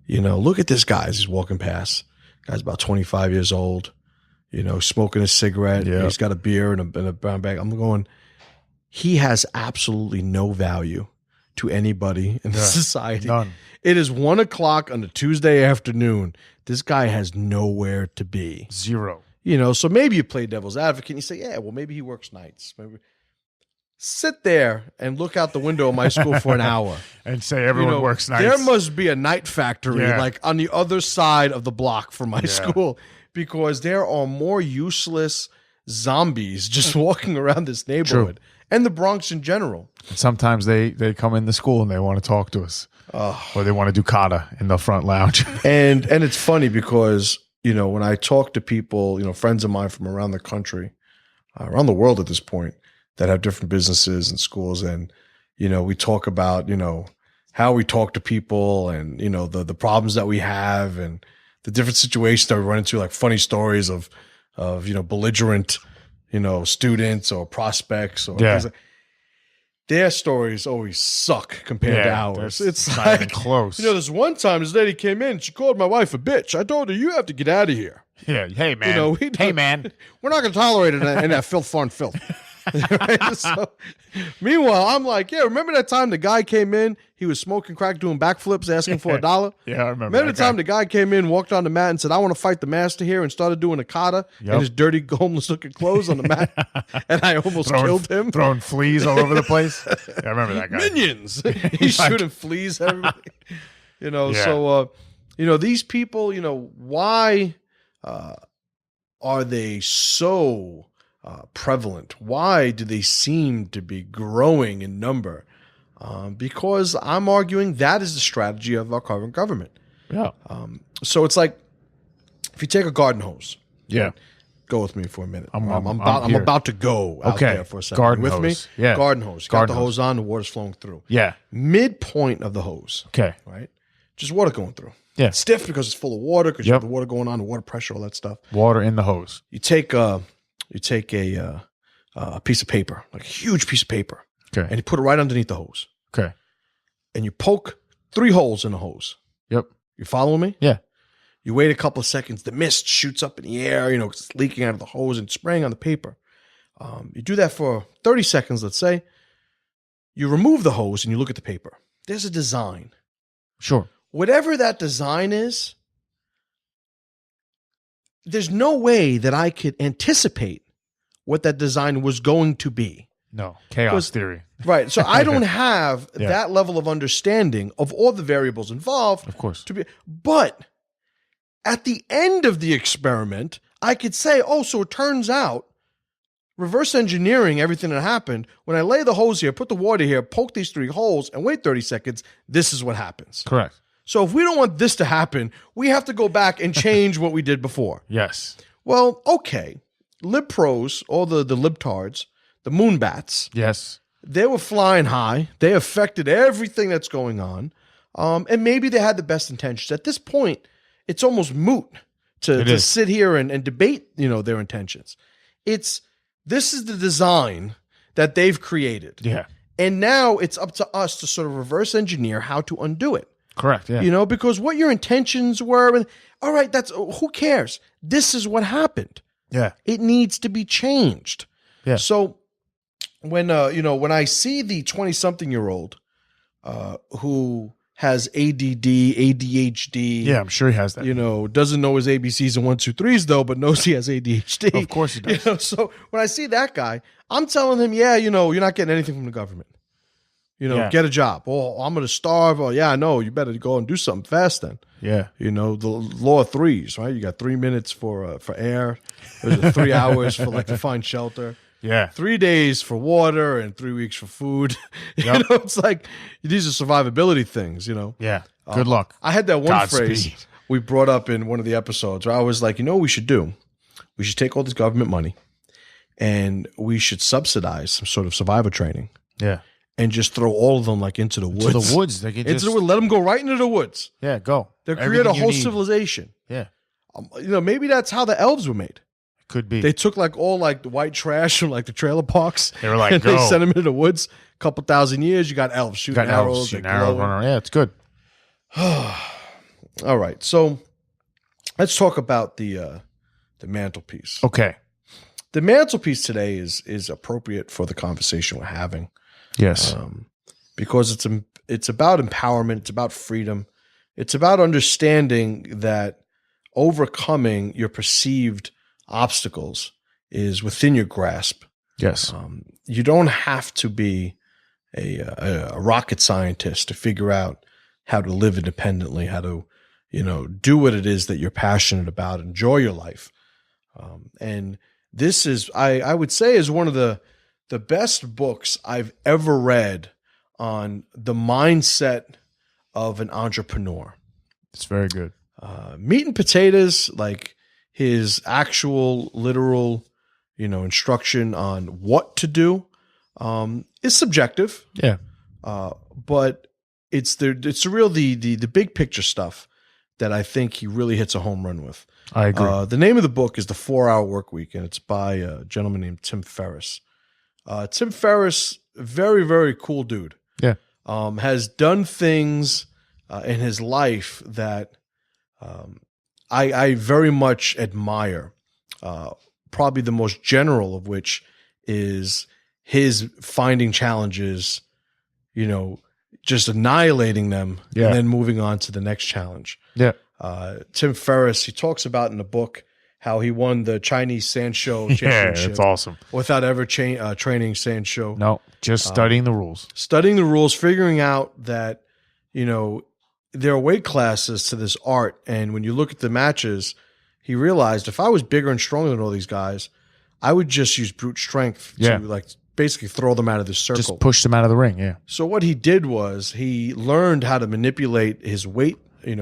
look at this guy as he's walking past. Guy's about 25 years old, smoking a cigarette. Yeah. He's got a beer and a brown bag. I'm going, he has absolutely no value to anybody in this society. None. It is 1:00 on a Tuesday afternoon. This guy has nowhere to be. Zero. So maybe you play devil's advocate and you say, yeah, well, maybe he works nights. Maybe sit there and look out the window of my school for an hour. And say everyone works nights. There must be a night factory Yeah. like on the other side of the block from my school, because there are more useless zombies just walking around this neighborhood and the Bronx in general. And sometimes they come in the school and they want to talk to us. Or they want to do kata in the front lounge. And it's funny because, when I talk to people, friends of mine from around the country, around the world at this point, that have different businesses and schools, and, we talk about, how we talk to people and, the problems that we have and the different situations that we run into, like funny stories of belligerent, students or prospects or things like, their stories always suck compared to ours. It's not like even close. this one time this lady came in, she called my wife a bitch. I told her, you have to get out of here. Yeah. Hey, man. Hey, man. We're not going to tolerate it in that filth, farm filth. Right? So, meanwhile, I'm like, yeah, remember that time the guy came in, he was smoking crack, doing backflips, asking for $1? Yeah, I remember. Remember the time the guy came in, walked on the mat and said, I want to fight the master here, and started doing a kata in his dirty, homeless-looking clothes on the mat, and I almost killed him? Throwing fleas all over the place. Yeah, I remember that guy. Minions! He's shooting fleas at everybody. So, these people, why are they so prevalent? Why do they seem to be growing in number? Because I'm arguing that is the strategy of our current government. Yeah. So it's like, if you take a garden hose, Yeah. go with me for a minute. I'm I'm here. about to go out Okay. there for a second. Garden with hose. me? Yeah. Garden hose. Got Garden the hose on, the water's flowing through. Yeah. Midpoint of the hose, Okay. right? Just water going through. Yeah. Stiff because it's full of water, because you have Yep. the water going on, the water pressure, all that stuff. Water in the hose. You take a piece of paper, like a huge piece of paper, Okay. and you put it right underneath the hose, Okay. and you poke 3 holes in the hose. Yep. You following me? Yeah. You wait a couple of seconds. The mist shoots up in the air, 'cause it's leaking out of the hose and spraying on the paper. You do that for 30 seconds, let's say. You remove the hose and you look at the paper. There's a design. Sure. Whatever that design is, there's no way that I could anticipate what that design was going to be. No. Chaos theory. Right. So I don't have Yeah. that level of understanding of all the variables involved. Of course. But at the end of the experiment, I could say, oh, so it turns out, reverse engineering everything that happened, when I lay the hose here, put the water here, poke these 3 holes, and wait 30 seconds, this is what happens. Correct. So if we don't want this to happen, we have to go back and change what we did before. Yes. Well, okay. Lib pros, all the libtards, the moonbats, Yes. they were flying high. They affected everything that's going on. And maybe they had the best intentions. At this point, it's almost moot to sit here and debate, their intentions. It's This is the design that they've created. Yeah. And now it's up to us to sort of reverse engineer how to undo it. Correct. Yeah. You know, because what your intentions were, and all right, who cares? This is what happened. Yeah. It needs to be changed. Yeah. So when I see the 20-something-year-old who has ADD, ADHD, Yeah, I'm sure he has that. Doesn't know his ABCs and 1, 2, 3s though, but knows he has ADHD. Of course he does. So when I see that guy, I'm telling him, yeah, you're not getting anything from the government. Get a job. Oh, I'm going to starve. Oh, yeah, I know. You better go and do something fast then. Yeah. The law of threes, right? You got 3 minutes for air. There's 3 hours for to find shelter. Yeah. 3 days for water and 3 weeks for food. Yep. It's like these are survivability things, Yeah. Good luck. I had that one phrase Godspeed. we brought up in one of the episodes where I was like, what we should do? We should take all this government money and we should subsidize some sort of survivor training. Yeah. And just throw all of them into the woods. To the woods. They can Into the woods. Let them go right into the woods. Yeah, go. They'll create a Everything you whole need. civilization. Yeah. Maybe that's how the elves were made. Could be. They took all the white trash from the trailer parks. They were like, and go. they sent them into the woods. A couple thousand years, you got elves shooting Got elves arrows. shooting they're arrows glowing. running around. Yeah, it's good. All right, so let's talk about the mantelpiece. Okay. The mantelpiece today is appropriate for the conversation we're having. Yes. Because it's about empowerment, it's about freedom, it's about understanding that overcoming your perceived obstacles is within your grasp. Yes. You don't have to be a rocket scientist to figure out how to live independently, how to do what it is that you're passionate about, enjoy your life. And this is, I would say, is one of the best books I've ever read on the mindset of an entrepreneur. It's very good. Meat and potatoes, like his actual literal, instruction on what to do, is subjective. Yeah. But it's the big picture stuff that I think he really hits a home run with. I agree. The name of the book is The 4-Hour Workweek, and it's by a gentleman named Tim Ferriss. Tim Ferriss, very, very cool dude. Yeah. Has done things in his life that I very much admire. Probably the most general of which is his finding challenges, just annihilating them, Yeah. and then moving on to the next challenge. Yeah. Tim Ferriss, he talks about in the book how he won the Chinese sand show Yeah, championship it's awesome. without ever training sand show. No, just studying the rules. Studying the rules, figuring out that, there are weight classes to this art. And when you look at the matches, he realized if I was bigger and stronger than all these guys, I would just use brute strength Yeah. to basically throw them out of the circle. Just push them out of the ring. Yeah. So what he did was he learned how to manipulate his weight, his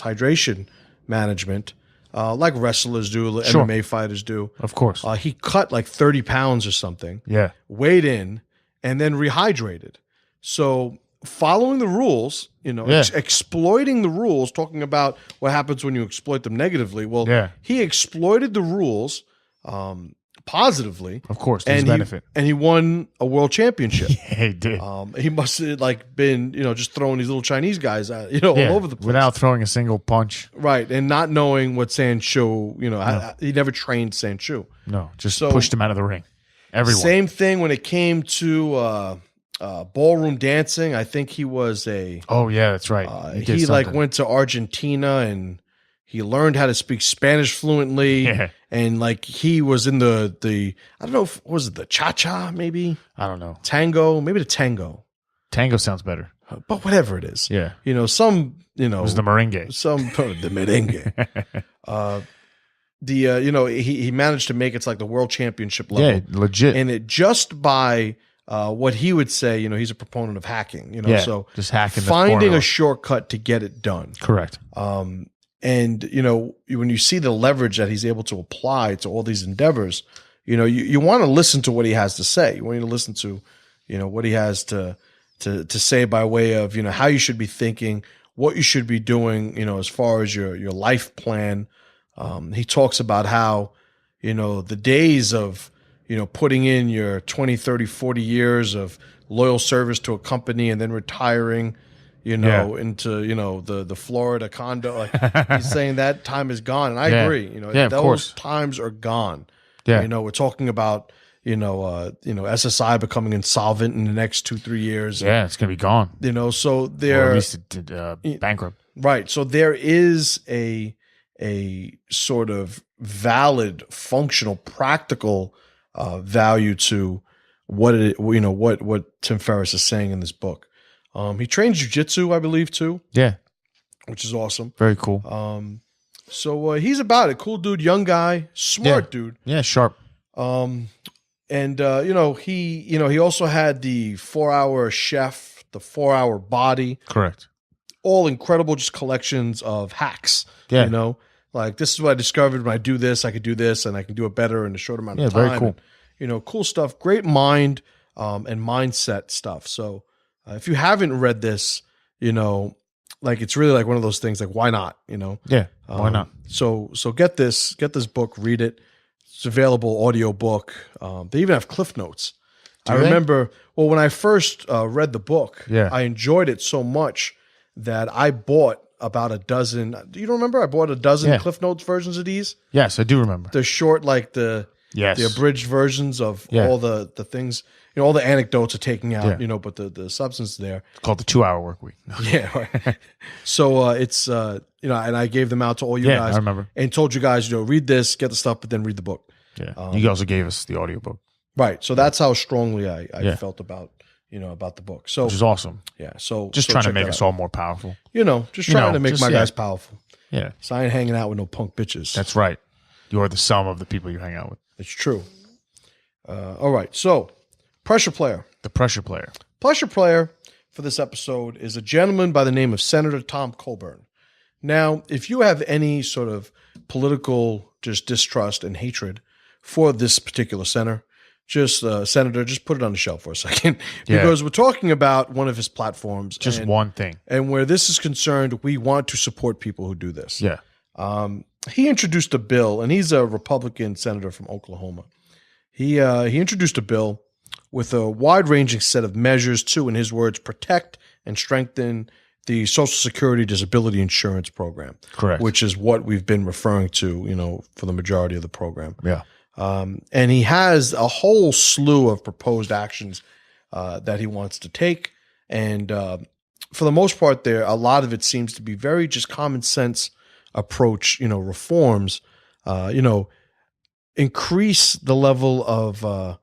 hydration management, like wrestlers do, Sure. MMA fighters do. Of course. He cut 30 pounds or something, Yeah. weighed in, and then rehydrated. So following the rules, Yeah. exploiting the rules, talking about what happens when you exploit them negatively. Well, Yeah. he exploited the rules positively. Of course. There's And benefit. he won a world championship. Yeah, he did. He must have been, just throwing these little Chinese guys, all Yeah, over the place. without throwing a single punch. Right. And not knowing what Sancho, he never trained Sancho. No, just So- pushed him out of the ring. Everyone. Same thing when it came to ballroom dancing. I think he was Oh, yeah, that's right. did he something. went to Argentina and he learned how to speak Spanish fluently. Yeah. And he was in the I don't know if was it the cha-cha, maybe I don't know. tango, maybe the tango. Tango sounds better. But whatever it is. Yeah. Some, It was the merengue. some the merengue. He managed to make it to the world championship level. Yeah, legit. And it just by what he would say, he's a proponent of hacking, Yeah, so just hacking the finding formula. a shortcut to get it done. Correct. And when you see the leverage that he's able to apply to all these endeavors, you want to listen to what he has to say. You want to listen to, what he has to say by way of, how you should be thinking, what you should be doing, as far as your life plan. He talks about how, the days of, putting in your 20, 30, 40 years of loyal service to a company and then retiring, into, the Florida condo. Like he's saying that time is gone. And I agree, of those course. times are gone. Yeah. We're talking about, SSI becoming insolvent in the next 2-3 years. Yeah, it's going to be gone. So Or there, at least bankrupt. right. So there is a sort of valid, functional, practical value to what Tim Ferriss is saying in this book. He trains jiu-jitsu, I believe, too. Yeah. Which is awesome. Very cool. So he's about it. Cool dude, young guy, smart dude. Yeah, sharp. And he also had the 4-Hour Chef, the 4-Hour Body. Correct. All incredible, just collections of hacks. Yeah. Like this is what I discovered when I do this, I could do this, and I can do it better in a short amount of time. Very cool. And, cool stuff. Great mind and mindset stuff. So if you haven't read this, like it's really like one of those things. Like why not? Yeah. Why not? So get this book, read it. It's available audiobook. They even have cliff notes. I remember, when I first read the book, I enjoyed it so much that I bought about a dozen. Do you remember? I bought a dozen cliff notes versions of these. Yes, I do remember. They're short, like the abridged versions of all the things. All the anecdotes are taking out. But the substance there. It's called the 2-Hour Work Week. Yeah. Right. So it's and I gave them out to all you guys. I remember. And told you guys, read this, get the stuff, but then read the book. Yeah. You also gave us the audiobook. Right. So that's how strongly I felt about the book. So which is awesome. Yeah. So just trying to make us all more powerful. Just trying to make my guys powerful. Yeah. So I ain't hanging out with no punk bitches. That's right. You are the sum of the people you hang out with. It's true. All right. So pressure player. The pressure player. Pressure player for this episode is a gentleman by the name of Senator Tom Coburn. Now, if you have any sort of political just distrust and hatred for this particular senator, just put it on the shelf for a second, because we're talking about one of his platforms. Just one thing. And where this is concerned, we want to support people who do this. Yeah. He introduced a bill, and he's a Republican senator from Oklahoma. He introduced a bill with a wide-ranging set of measures to, in his words, protect and strengthen the Social Security Disability Insurance Program. Correct. Which is what we've been referring to, for the majority of the program. Yeah. And he has a whole slew of proposed actions that he wants to take. And for the most part there, a lot of it seems to be very just common sense approach, reforms, increase the level of,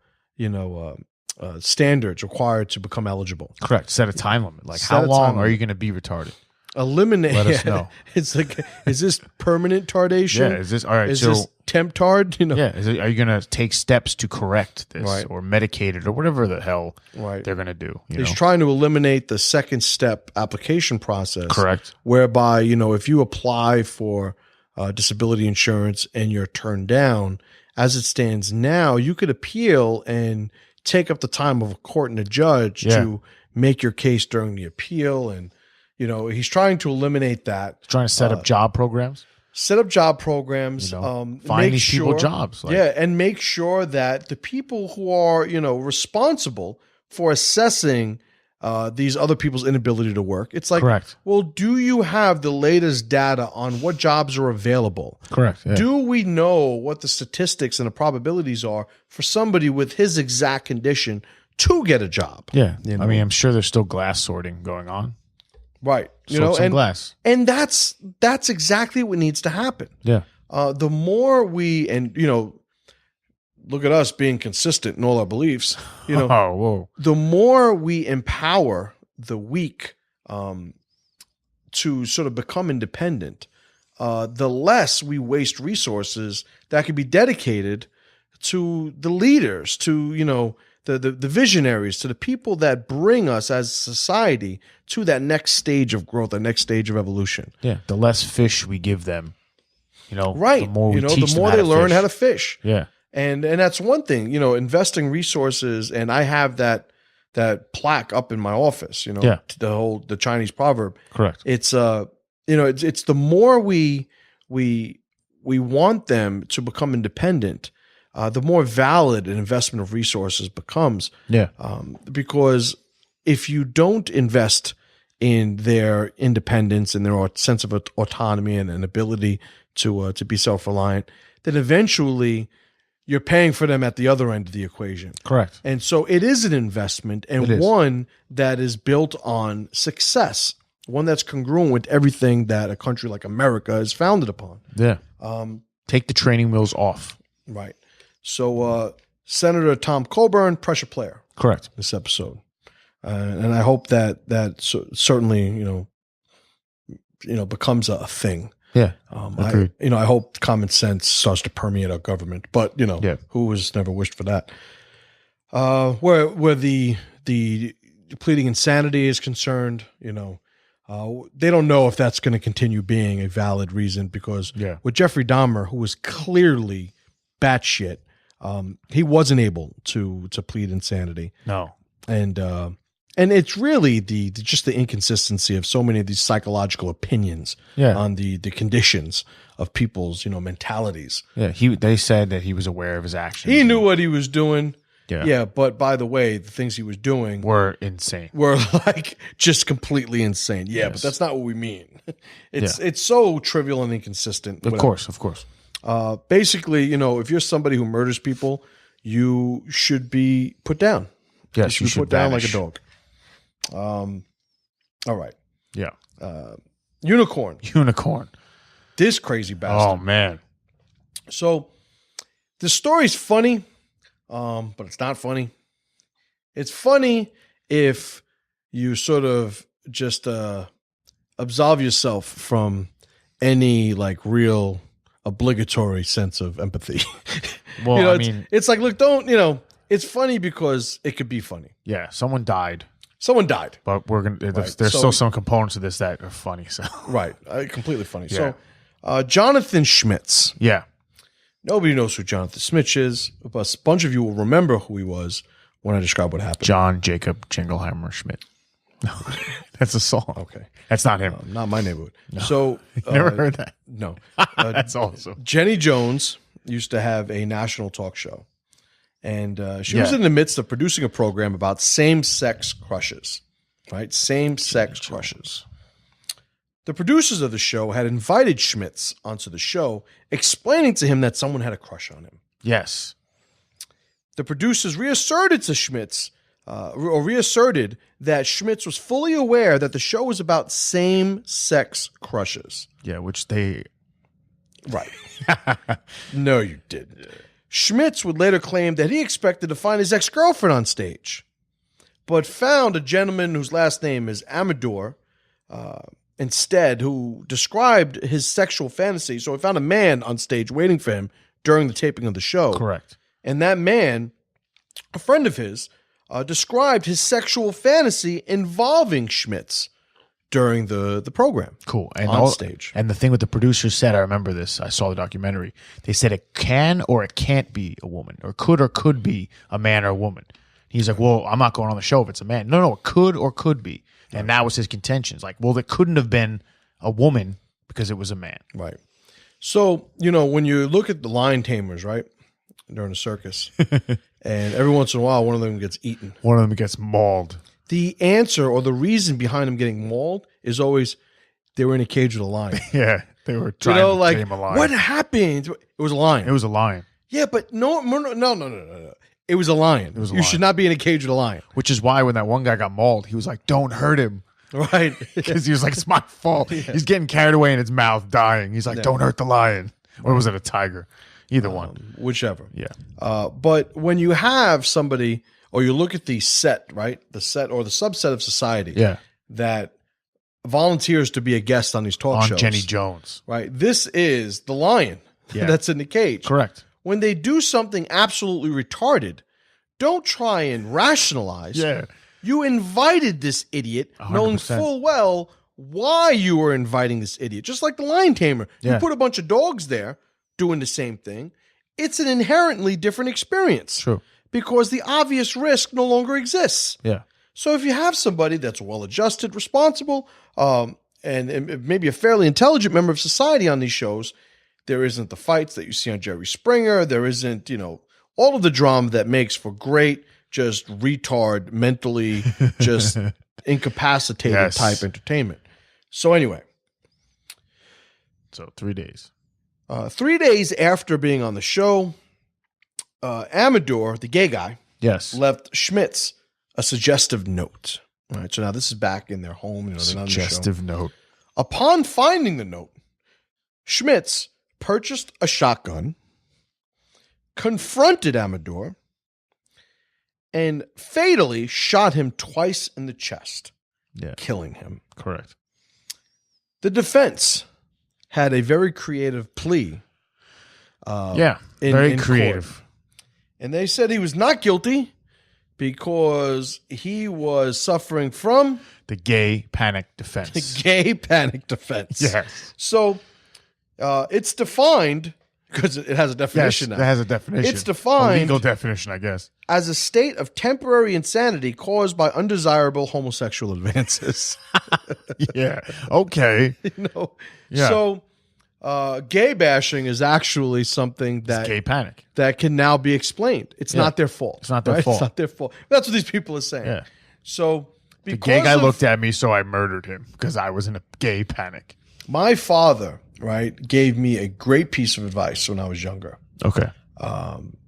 standards required to become eligible. Correct. Set a time limit. Like how long are you going to be retarded? Eliminate. Let us know. It's like, is this permanent tardation? Yeah. Is this all right? Is this temp tard? Yeah. Are you going to take steps to correct this, or medicate it, or whatever the hell they're going to do? He's trying to eliminate the second step application process. Correct. Whereby if you apply for disability insurance and you're turned down, as it stands now, you could appeal and take up the time of a court and a judge to make your case during the appeal. And he's trying to eliminate that. Trying to set up job programs. Set up job programs. Find these people jobs. And make sure that the people who are, responsible for assessing these other people's inability to work. It's like, correct. Well, do you have the latest data on what jobs are available? Correct. Yeah. Do we know what the statistics and the probabilities are for somebody with his exact condition to get a job? Yeah. I mean, I'm sure there's still glass sorting going on. Right. Glass. And that's exactly what needs to happen. Yeah. The more we, look at us being consistent in all our beliefs, the more we empower the weak to sort of become independent, the less we waste resources that could be dedicated to the leaders, to, the visionaries, to the people that bring us as a society to that next stage of growth, the next stage of evolution. Yeah. The less fish we give them, right. The more we teach the more they learn how to fish. Yeah. And that's one thing, investing resources, and I have that plaque up in my office, the Chinese proverb. Correct. It's it's the more we want them to become independent, the more valid an investment of resources becomes. Yeah. Because if you don't invest in their independence and their sense of autonomy and an ability to be self-reliant, then eventually you're paying for them at the other end of the equation. Correct. And so it is an investment, and one that is built on success, one that's congruent with everything that a country like America is founded upon. Yeah. Take the training wheels off. Right. So Senator Tom Coburn, pressure player. Correct. This episode. And I hope that certainly, becomes a thing. Yeah. I hope common sense starts to permeate our government, but who has never wished for that? Where the pleading insanity is concerned, they don't know if that's going to continue being a valid reason, because with Jeffrey Dahmer, who was clearly batshit, he wasn't able to plead insanity. No. And it's really just the inconsistency of so many of these psychological opinions on the conditions of people's mentalities. Yeah, they said that he was aware of his actions. He knew what he was doing. Yeah. But by the way, the things he was doing were insane. Were like just completely insane. Yeah, yes. But that's not what we mean. It's so trivial and inconsistent. Of course. Basically, if you're somebody who murders people, you should be put down. Yes, you should be put down like a dog. All right. Yeah. Unicorn. This crazy bastard. Oh man. So the story's funny, but it's not funny. It's funny if you sort of just absolve yourself from any like real obligatory sense of empathy. Well, it's like, look, don't, it's funny because it could be funny. Yeah, someone died. But we're gonna. There's still some components of this that are funny. So right, completely funny. Yeah. So, Jonathan Schmitz. Yeah, nobody knows who Jonathan Schmitz is, but a bunch of you will remember who he was when I describe what happened. John Jacob Jingleheimer Schmidt. No, that's a song. Okay, that's not him. Not my neighborhood. No. So never heard that. No, that's awesome. Jenny Jones used to have a national talk show. And she was in the midst of producing a program about same-sex crushes, right? Same-sex crushes. The producers of the show had invited Schmitz onto the show, explaining to him that someone had a crush on him. Yes. The producers reasserted to Schmitz, reasserted that Schmitz was fully aware that the show was about same-sex crushes. Yeah, which they... Right. No, you didn't. Schmitz would later claim that he expected to find his ex-girlfriend on stage, but found a gentleman whose last name is Amador instead, who described his sexual fantasy. So he found a man on stage waiting for him during the taping of the show. Correct. And that man, a friend of his, described his sexual fantasy involving Schmitz during the program. Cool. And on stage. And the thing with the producers said, I remember this, I saw the documentary, they said it can or it can't be a woman, or could be a man or a woman. He's like, well, I'm not going on the show if it's a man. No, it could be. And that was his contention. It's like, well, it couldn't have been a woman because it was a man. Right. So, when you look at the lion tamers, right, during a circus, and every once in a while, one of them gets eaten. One of them gets mauled. The answer or the reason behind them getting mauled is always they were in a cage with a lion. Yeah, they were trying to tame a lion. What happened? It was a lion. It was a lion. Yeah, but no. It was a lion. You should not be in a cage with a lion. Which is why when that one guy got mauled, he was like, don't hurt him. Right. Because he was like, it's my fault. Yeah. He's getting carried away in his mouth, dying. He's like, don't hurt the lion. Or was it a tiger? Either one. Whichever. Yeah. But when you have somebody... Or you look at the set, right? The set or the subset of society that volunteers to be a guest on these talk shows. On Jenny Jones. Right? This is the lion that's in the cage. Correct. When they do something absolutely retarded, don't try and rationalize. Yeah. You invited this idiot 100%. Knowing full well why you were inviting this idiot. Just like the lion tamer. You put a bunch of dogs there doing the same thing. It's an inherently different experience. True. Because the obvious risk no longer exists. Yeah. So if you have somebody that's well-adjusted, responsible, and maybe a fairly intelligent member of society on these shows, There isn't the fights that you see on Jerry Springer. There isn't, all of the drama that makes for great, just retard, mentally just incapacitated type entertainment. So anyway. So 3 days. 3 days after being on the show, Amador, the gay guy, left Schmitz a suggestive note. All right, so now this is back in their home. Suggestive note. Upon finding the note, Schmitz purchased a shotgun, confronted Amador, and fatally shot him twice in the chest, killing him. Correct. The defense had a very creative plea. Very creative. Court. And they said he was not guilty because he was suffering from the gay panic defense. The gay panic defense. Yes. So it's defined, because it has a definition now. It has a definition. It's defined. A legal definition, I guess. As a state of temporary insanity caused by undesirable homosexual advances. Yeah. Okay. So gay bashing is actually something that... It's gay panic. That can now be explained. It's not their fault. It's not their fault. It's not their fault. That's what these people are saying. Yeah. So the gay guy looked at me, so I murdered him because I was in a gay panic. My father, gave me a great piece of advice when I was younger. Okay. And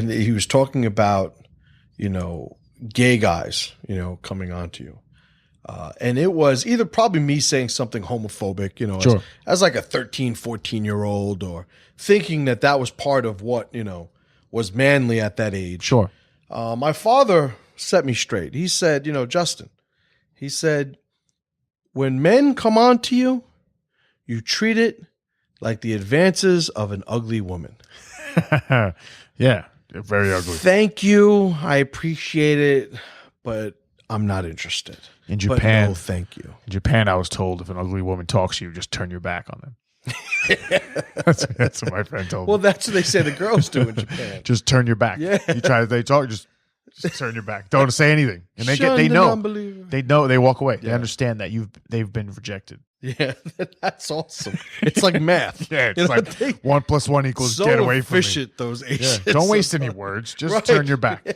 he was talking about, gay guys, coming onto you. And it was either probably me saying something homophobic, as like a 13, 14-year-old, or thinking that was part of what, was manly at that age. Sure. My father set me straight. He said, Justin, he said, when men come on to you, you treat it like the advances of an ugly woman. Yeah, very ugly. Thank you. I appreciate it, but I'm not interested. In Japan, no, thank you. In Japan, I was told if an ugly woman talks to you, just turn your back on them. That's what my friend told me. Well, that's what they say the girls do in Japan. Just turn your back. Yeah. They talk, just turn your back. Don't say anything. And they know. They know. They walk away. Yeah. They understand that they've been rejected. Yeah, that's awesome. It's like math. Yeah, it's like 1 + 1 = so get away from me. Efficient, those Asians. Yeah. Don't waste any words. Just turn your back. Yeah.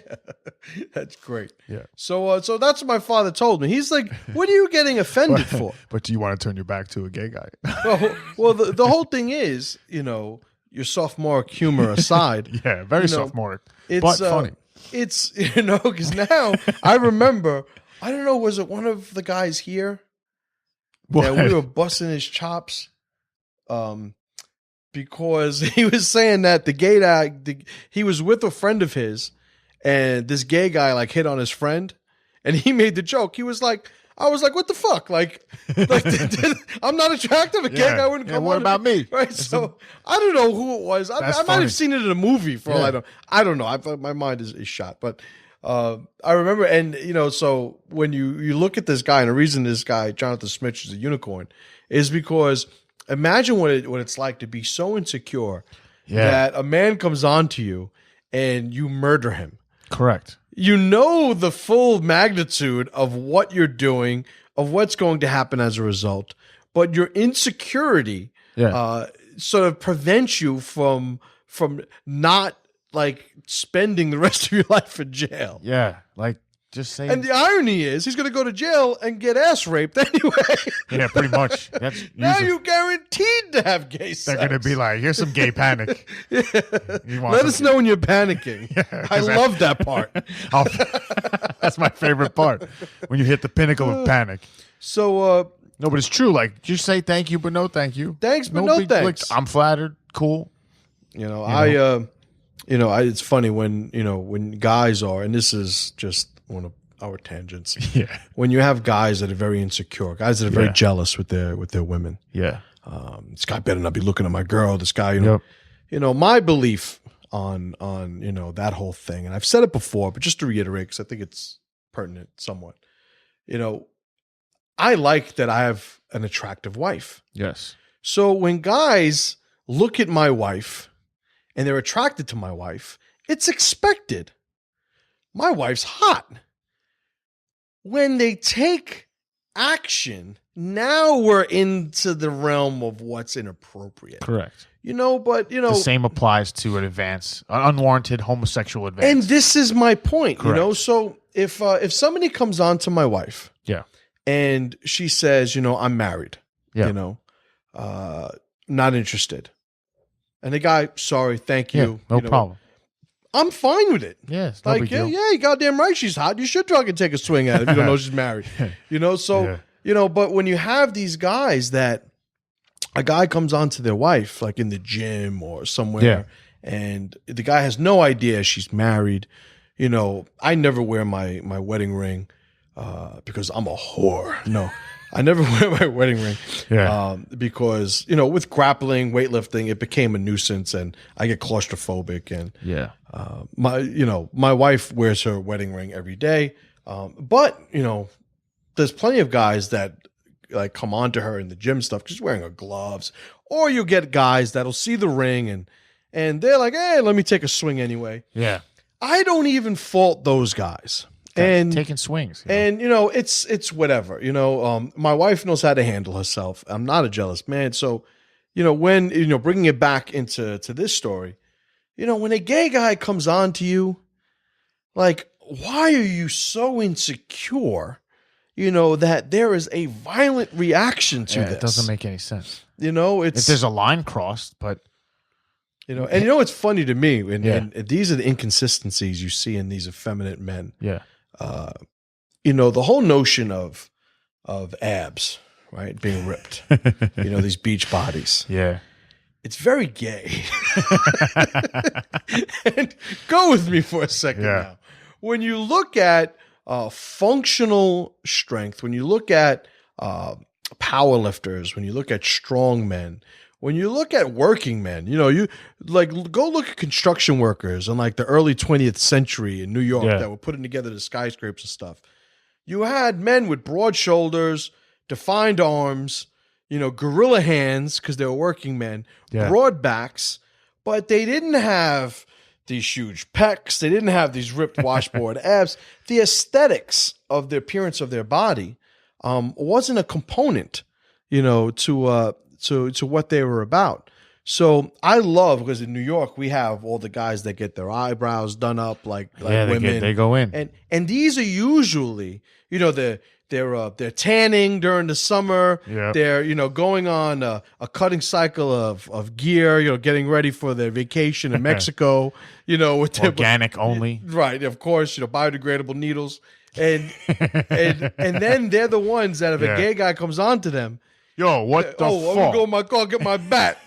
That's great. Yeah. So that's what my father told me. He's like, "What are you getting offended for?" But do you want to turn your back to a gay guy? Well, the whole thing is, your sophomoric humor aside. Yeah, very sophomoric, but funny. It's because now I remember. I don't know. Was it one of the guys here? What? Yeah, we were busting his chops because he was saying that the gay guy, he was with a friend of his, and this gay guy hit on his friend, and he made the joke. He was like, I was like, what the fuck? I'm not attractive. A gay guy wouldn't come on. What about me? Right. So I don't know who it was. I might have seen it in a movie for all I know. I don't know. My mind is shot, but I remember, and so when you look at this guy, and the reason this guy Jonathan Smith is a unicorn is because imagine what it's like to be so insecure that a man comes on to you and you murder him. Correct. The full magnitude of what you're doing, of what's going to happen as a result, but your insecurity sort of prevents you from not spending the rest of your life in jail. Yeah, just saying. And the irony is, he's going to go to jail and get ass raped anyway. Yeah, pretty much. Now you're guaranteed to have gay sex. They're going to be like, here's some gay panic. Let us know when you're panicking. Yeah, I love that part. That's my favorite part, when you hit the pinnacle of panic. So, no, but it's true. Just say thank you, but no thank you. Thanks, but no thanks. I'm flattered. Cool. It's funny when guys are, and this is just one of our tangents. Yeah. When you have guys that are very insecure, guys that are very jealous with their women. Yeah. This guy better not be looking at my girl. This guy, my belief on that whole thing, and I've said it before, but just to reiterate, because I think it's pertinent somewhat. I like that I have an attractive wife. Yes. So when guys look at my wife and they're attracted to my wife, it's expected. My wife's hot. When they take action, now we're into the realm of what's inappropriate. Correct. But the same applies to an unwarranted homosexual advance. And this is my point, Correct. So if somebody comes on to my wife, yeah, and she says, I'm married, yeah, not interested, and the guy, sorry, thank you, no problem. I'm fine with it. Yeah, it's no big deal. you goddamn right, she's hot. You should try and take a swing at it if you don't know she's married. So but when you have these guys that a guy comes on to their wife, like in the gym or somewhere, and the guy has no idea she's married. I never wear my wedding ring because I'm a whore. No, I never wear my wedding ring because, with grappling, weightlifting, it became a nuisance and I get claustrophobic. And my wife wears her wedding ring every day. But, there's plenty of guys that like come on to her in the gym stuff, just wearing her gloves. Or you get guys that'll see the ring and they're like, hey, let me take a swing anyway. Yeah. I don't even fault those guys. And taking swings. And, it's whatever. My wife knows how to handle herself. I'm not a jealous man. So, when, bringing it back into this story, when a gay guy comes on to you, like, why are you so insecure, that there is a violent reaction to this? It doesn't make any sense. It's if there's a line crossed, but it's funny to me, and these are the inconsistencies you see in these effeminate men. Yeah. The whole notion of abs, right, being ripped, these beach bodies. Yeah. It's very gay. And go with me for a second now. When you look at functional strength, when you look at power lifters, when you look at strong men, when you look at working men, you like go look at construction workers in like the early 20th century in New York that were putting together the skyscrapers and stuff. You had men with broad shoulders, defined arms, gorilla hands because they were working men, broad backs, but they didn't have these huge pecs. They didn't have these ripped washboard abs. The aesthetics of the appearance of their body wasn't a component, to what they were about. So I love, because in New York we have all the guys that get their eyebrows done up like women. They go in, and these are usually they're tanning during the summer. Yep. They're going on a cutting cycle of gear. Getting ready for their vacation in Mexico. With organic only, right? Of course, biodegradable needles, and then they're the ones that if a gay guy comes on to them. Yo, what the fuck? I'm going to go in my car, get my bat.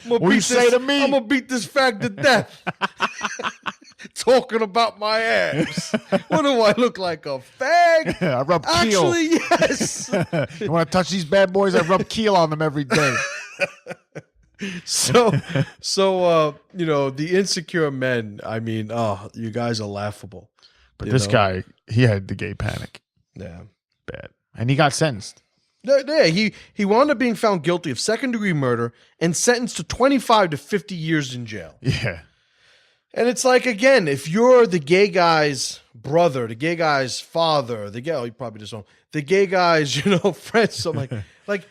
What you say to me? I'm going to beat this fag to death. Talking about my abs. What do I look like, a fag? I rub keel. Actually, yes. You want to touch these bad boys? I rub keel on them every day. So the insecure men, I mean, you guys are laughable. But this guy, he had the gay panic. Yeah. Bad. And he got sentenced. Yeah, he wound up being found guilty of second-degree murder and sentenced to 25 to 50 years in jail. Yeah. And it's like, again, if you're the gay guy's brother, the gay guy's father, he probably doesn't, the gay guy's, friend, so like,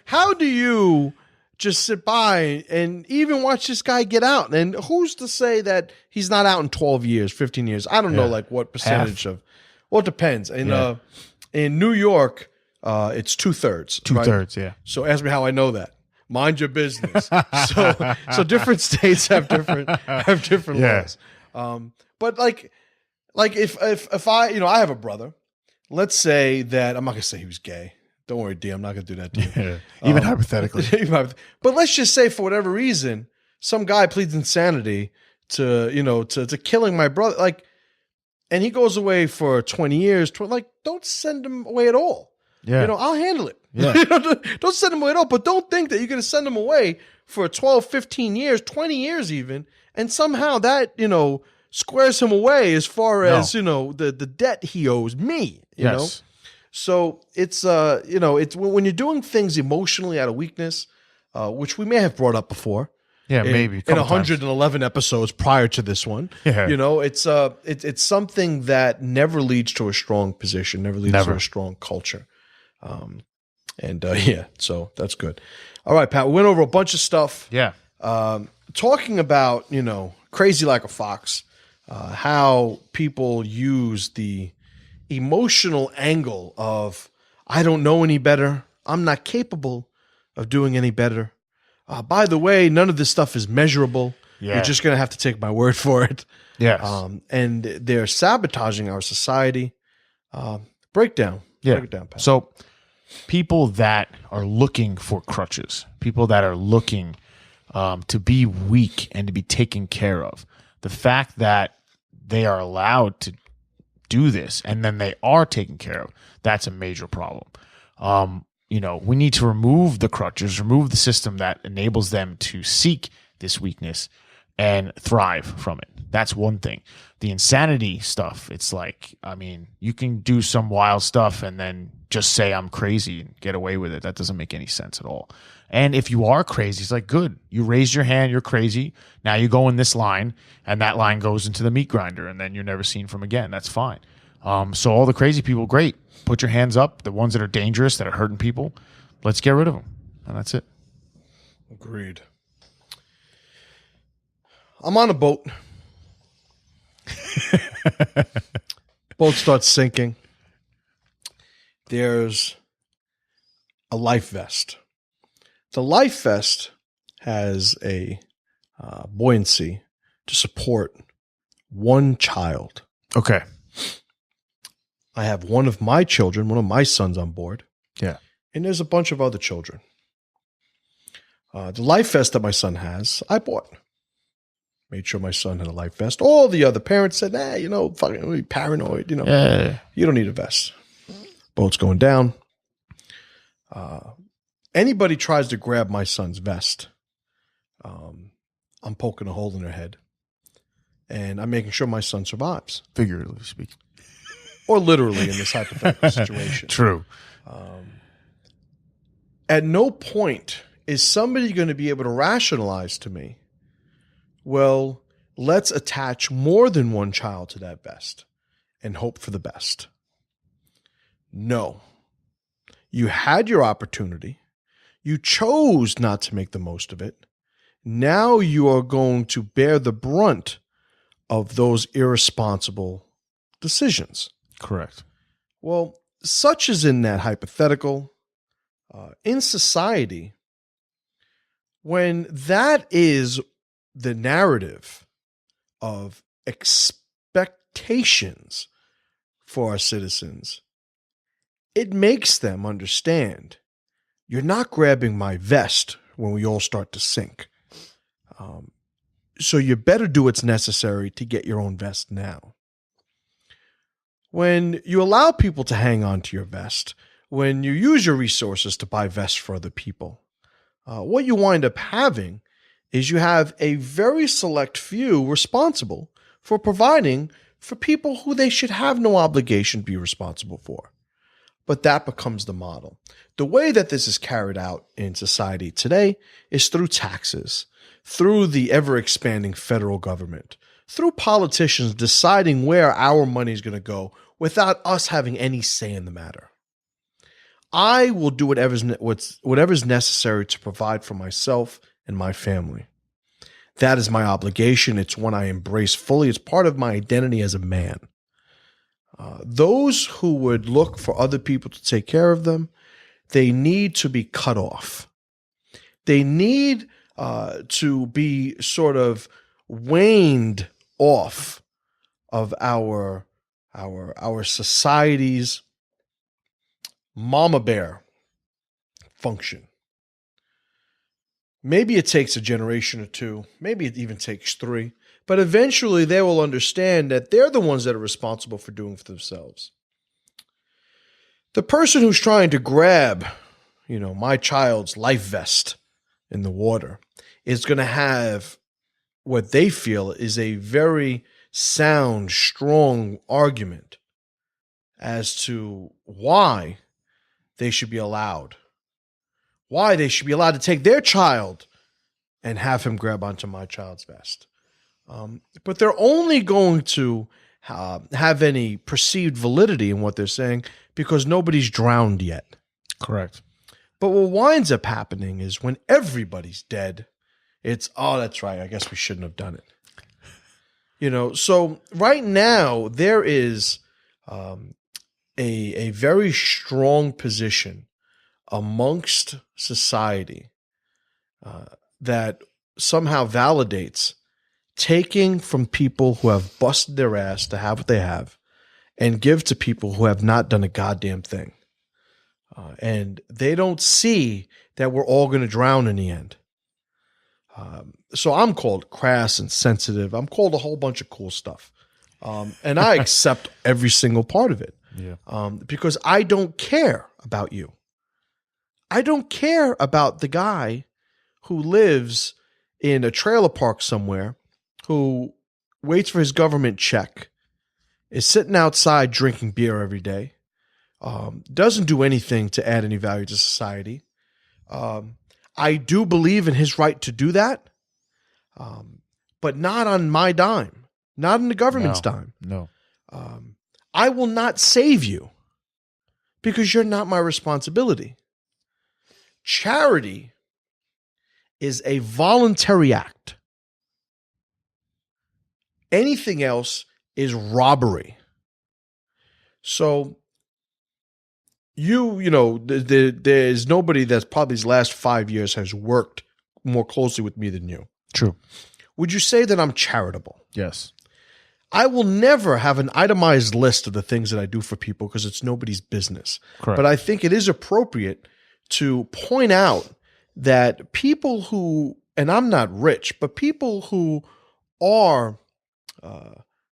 how do you just sit by and even watch this guy get out? And who's to say that he's not out in 12 years, 15 years? I don't know, like, what percentage of, well, it depends. In New York, it's 2/3. 2/3, yeah. So ask me how I know that. Mind your business. So different states have different laws. But like if I I have a brother. Let's say that I'm not gonna say he was gay. Don't worry, D. I'm not gonna do that to you. Yeah. Even hypothetically. But let's just say for whatever reason, some guy pleads insanity to killing my brother. Like, and he goes away for 20 years. Don't send him away at all. Yeah. I'll handle it. Yeah. Don't send him away at all. But don't think that you're going to send him away for 12, 15 years, 20 years even, and somehow that, squares him away as far as, the debt he owes me, you know? So it's, it's when you're doing things emotionally out of weakness, which we may have brought up before. Yeah, maybe. In 111 episodes prior to this one. Yeah. It's something that never leads to a strong position, never leads to a strong culture. Yeah, so that's good. All right, Pat, we went over a bunch of stuff. Yeah. Talking about, crazy like a fox, how people use the emotional angle of, I don't know any better. I'm not capable of doing any better. By the way, none of this stuff is measurable. Yeah. You're just going to have to take my word for it. Yes. And they're sabotaging our society. Breakdown. Yeah. Break it down, Pat. So people that are looking for crutches, people that are looking to be weak and to be taken care of, the fact that they are allowed to do this and then they are taken care of, that's a major problem. We need to remove the crutches, remove the system that enables them to seek this weakness and thrive from it. That's one thing. The insanity stuff, it's like, you can do some wild stuff and then just say I'm crazy and get away with it. That doesn't make any sense at all. And if you are crazy, it's like, good. You raised your hand, you're crazy. Now you go in this line, and that line goes into the meat grinder, and then you're never seen from again. That's fine. So all the crazy people, great. Put your hands up. The ones that are dangerous, that are hurting people, let's get rid of them. And that's it. Agreed. I'm on a boat. Boat starts sinking. There's a life vest. The life vest has a buoyancy to support one child. Okay. I have one of my children, one of my sons on board. Yeah. And there's a bunch of other children. The life vest that my son has, I bought. Made sure my son had a life vest. All the other parents said, fucking paranoid, Yeah. You don't need a vest. Boat's going down. Anybody tries to grab my son's vest, I'm poking a hole in their head. And I'm making sure my son survives. Figuratively speaking. Or literally in this hypothetical situation. True. At no point is somebody going to be able to rationalize to me, well, let's attach more than one child to that vest and hope for the best. No. You had your opportunity. You chose not to make the most of it. Now you are going to bear the brunt of those irresponsible decisions. Correct. Well, such is in that hypothetical. In society, when that is the narrative of expectations for our citizens, it makes them understand you're not grabbing my vest when we all start to sink. So you better do what's necessary to get your own vest now. When you allow people to hang on to your vest, when you use your resources to buy vests for other people, what you wind up having is you have a very select few responsible for providing for people who they should have no obligation to be responsible for. But that becomes the model. The way that this is carried out in society today is through taxes, through the ever-expanding federal government, through politicians deciding where our money is going to go without us having any say in the matter. I will do whatever's necessary to provide for myself and my family. That is my obligation. It's one I embrace fully. It's part of my identity as a man. Those who would look for other people to take care of them, they need to be cut off. They need to be sort of waned off of our society's mama bear function. Maybe it takes a generation or two. Maybe it even takes 3. But eventually they will understand that they're the ones that are responsible for doing for themselves. The person who's trying to grab, my child's life vest in the water is going to have what they feel is a very sound, strong argument as to why they should be allowed. Why they should be allowed to take their child and have him grab onto my child's vest. But they're only going to have any perceived validity in what they're saying because nobody's drowned yet. Correct. But what winds up happening is when everybody's dead, it's, oh, that's right, I guess we shouldn't have done it. So right now there is a very strong position amongst society that somehow validates taking from people who have busted their ass to have what they have and give to people who have not done a goddamn thing. And they don't see that we're all going to drown in the end. So I'm called crass and sensitive. I'm called a whole bunch of cool stuff. And I accept every single part of it. Yeah. Because I don't care about you. I don't care about the guy who lives in a trailer park somewhere, who waits for his government check, is sitting outside drinking beer every day, doesn't do anything to add any value to society. I do believe in his right to do that, but not on my dime, not on the government's dime. No. I will not save you because you're not my responsibility. Charity is a voluntary act. Anything else is robbery. So there's nobody that's probably these last 5 years has worked more closely with me than you. True. Would you say that I'm charitable? Yes. I will never have an itemized list of the things that I do for people because it's nobody's business. Correct. But I think it is appropriate to point out that people who, and I'm not rich, but people who are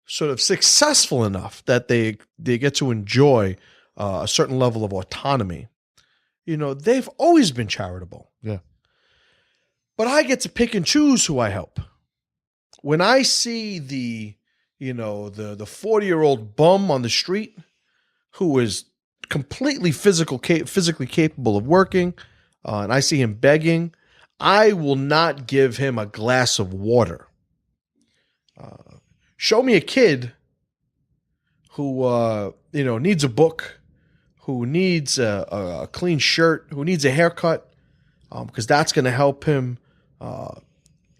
sort of successful enough that they get to enjoy a certain level of autonomy, they've always been charitable. Yeah. But I get to pick and choose who I help. When I see the 40-year-old bum on the street who is completely physically capable of working, and I see him begging, I will not give him a glass of water. Show me a kid who needs a book, who needs a clean shirt, who needs a haircut, because that's going to help him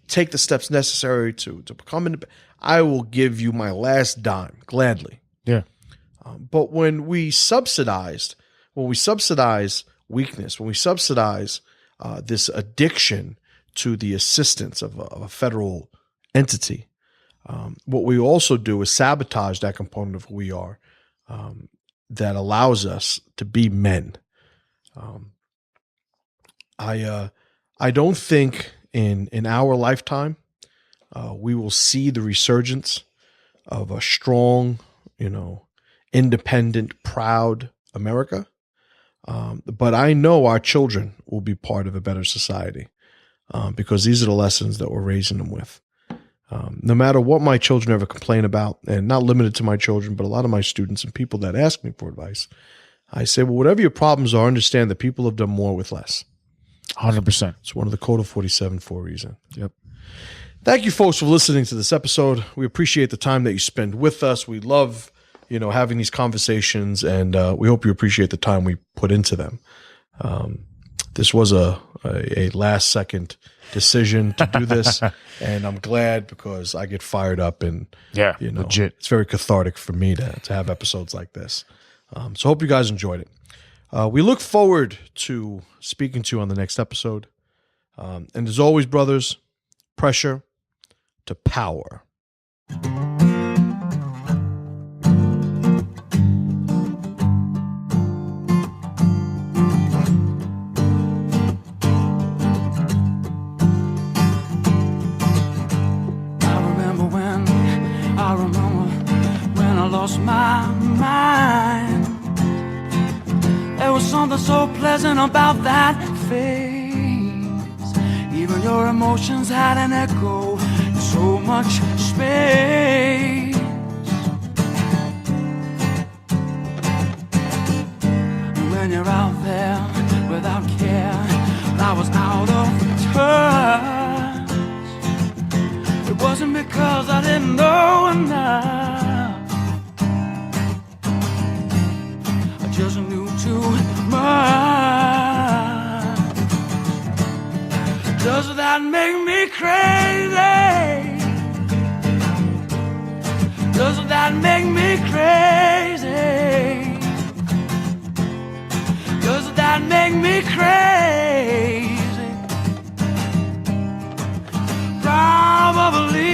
take the steps necessary to become independent. I will give you my last dime gladly. Yeah. But when we subsidize weakness, when we subsidize this addiction to the assistance of a federal entity, what we also do is sabotage that component of who we are that allows us to be men. I don't think in our lifetime we will see the resurgence of a strong, independent, proud America. But I know our children will be part of a better society because these are the lessons that we're raising them with. No matter what my children ever complain about, and not limited to my children, but a lot of my students and people that ask me for advice, I say, well, whatever your problems are, understand that people have done more with less. 100%. It's one of the Code of 47 for a reason. Yep. Thank you, folks, for listening to this episode. We appreciate the time that you spend with us. We love, having these conversations, and we hope you appreciate the time we put into them. This was a last-second decision to do this, and I'm glad because I get fired up, and legit. It's very cathartic for me to have episodes like this. So hope you guys enjoyed it. We look forward to speaking to you on the next episode. And as always, brothers, pressure to power. I remember when I lost my mind. There was something so pleasant about that phase. Even your emotions had an echo in so much space. And when you're out there without care, I was out of touch. It wasn't because I didn't know enough, I just knew too much. that make me crazy? Does that make me crazy? Does that make me crazy? Probably.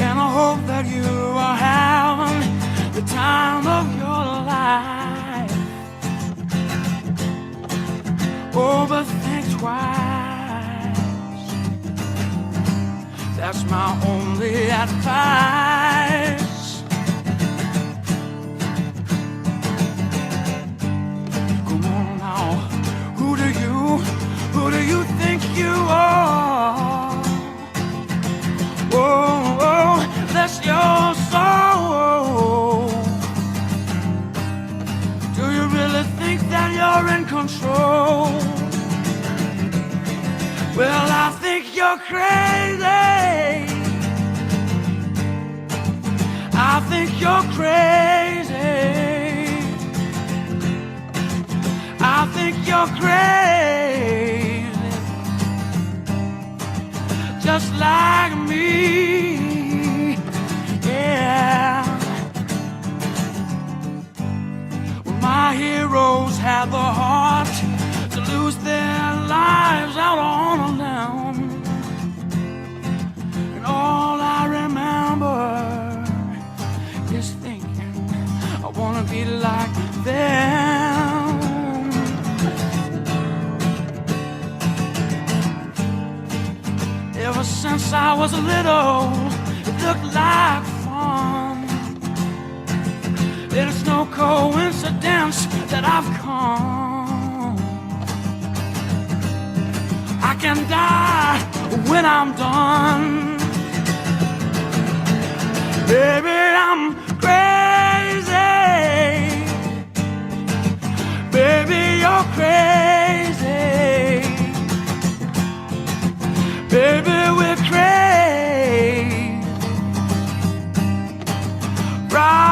And I hope that you are having the time of your life. Oh, but think twice. That's my only advice. Come on now, who do you think you are? Oh, that's your soul. Do you really think that you're in control? Well, I think you're crazy. I think you're crazy. I think you're crazy. Just like me, yeah. Well, my heroes had the heart to lose their lives out on a limb, and all I remember is thinking I wanna be like them. Ever since I was little, it looked like fun. It's no coincidence that I've come. I can die when I'm done. Baby, I'm crazy. Baby, you're crazy. Baby, we're crazy. Right.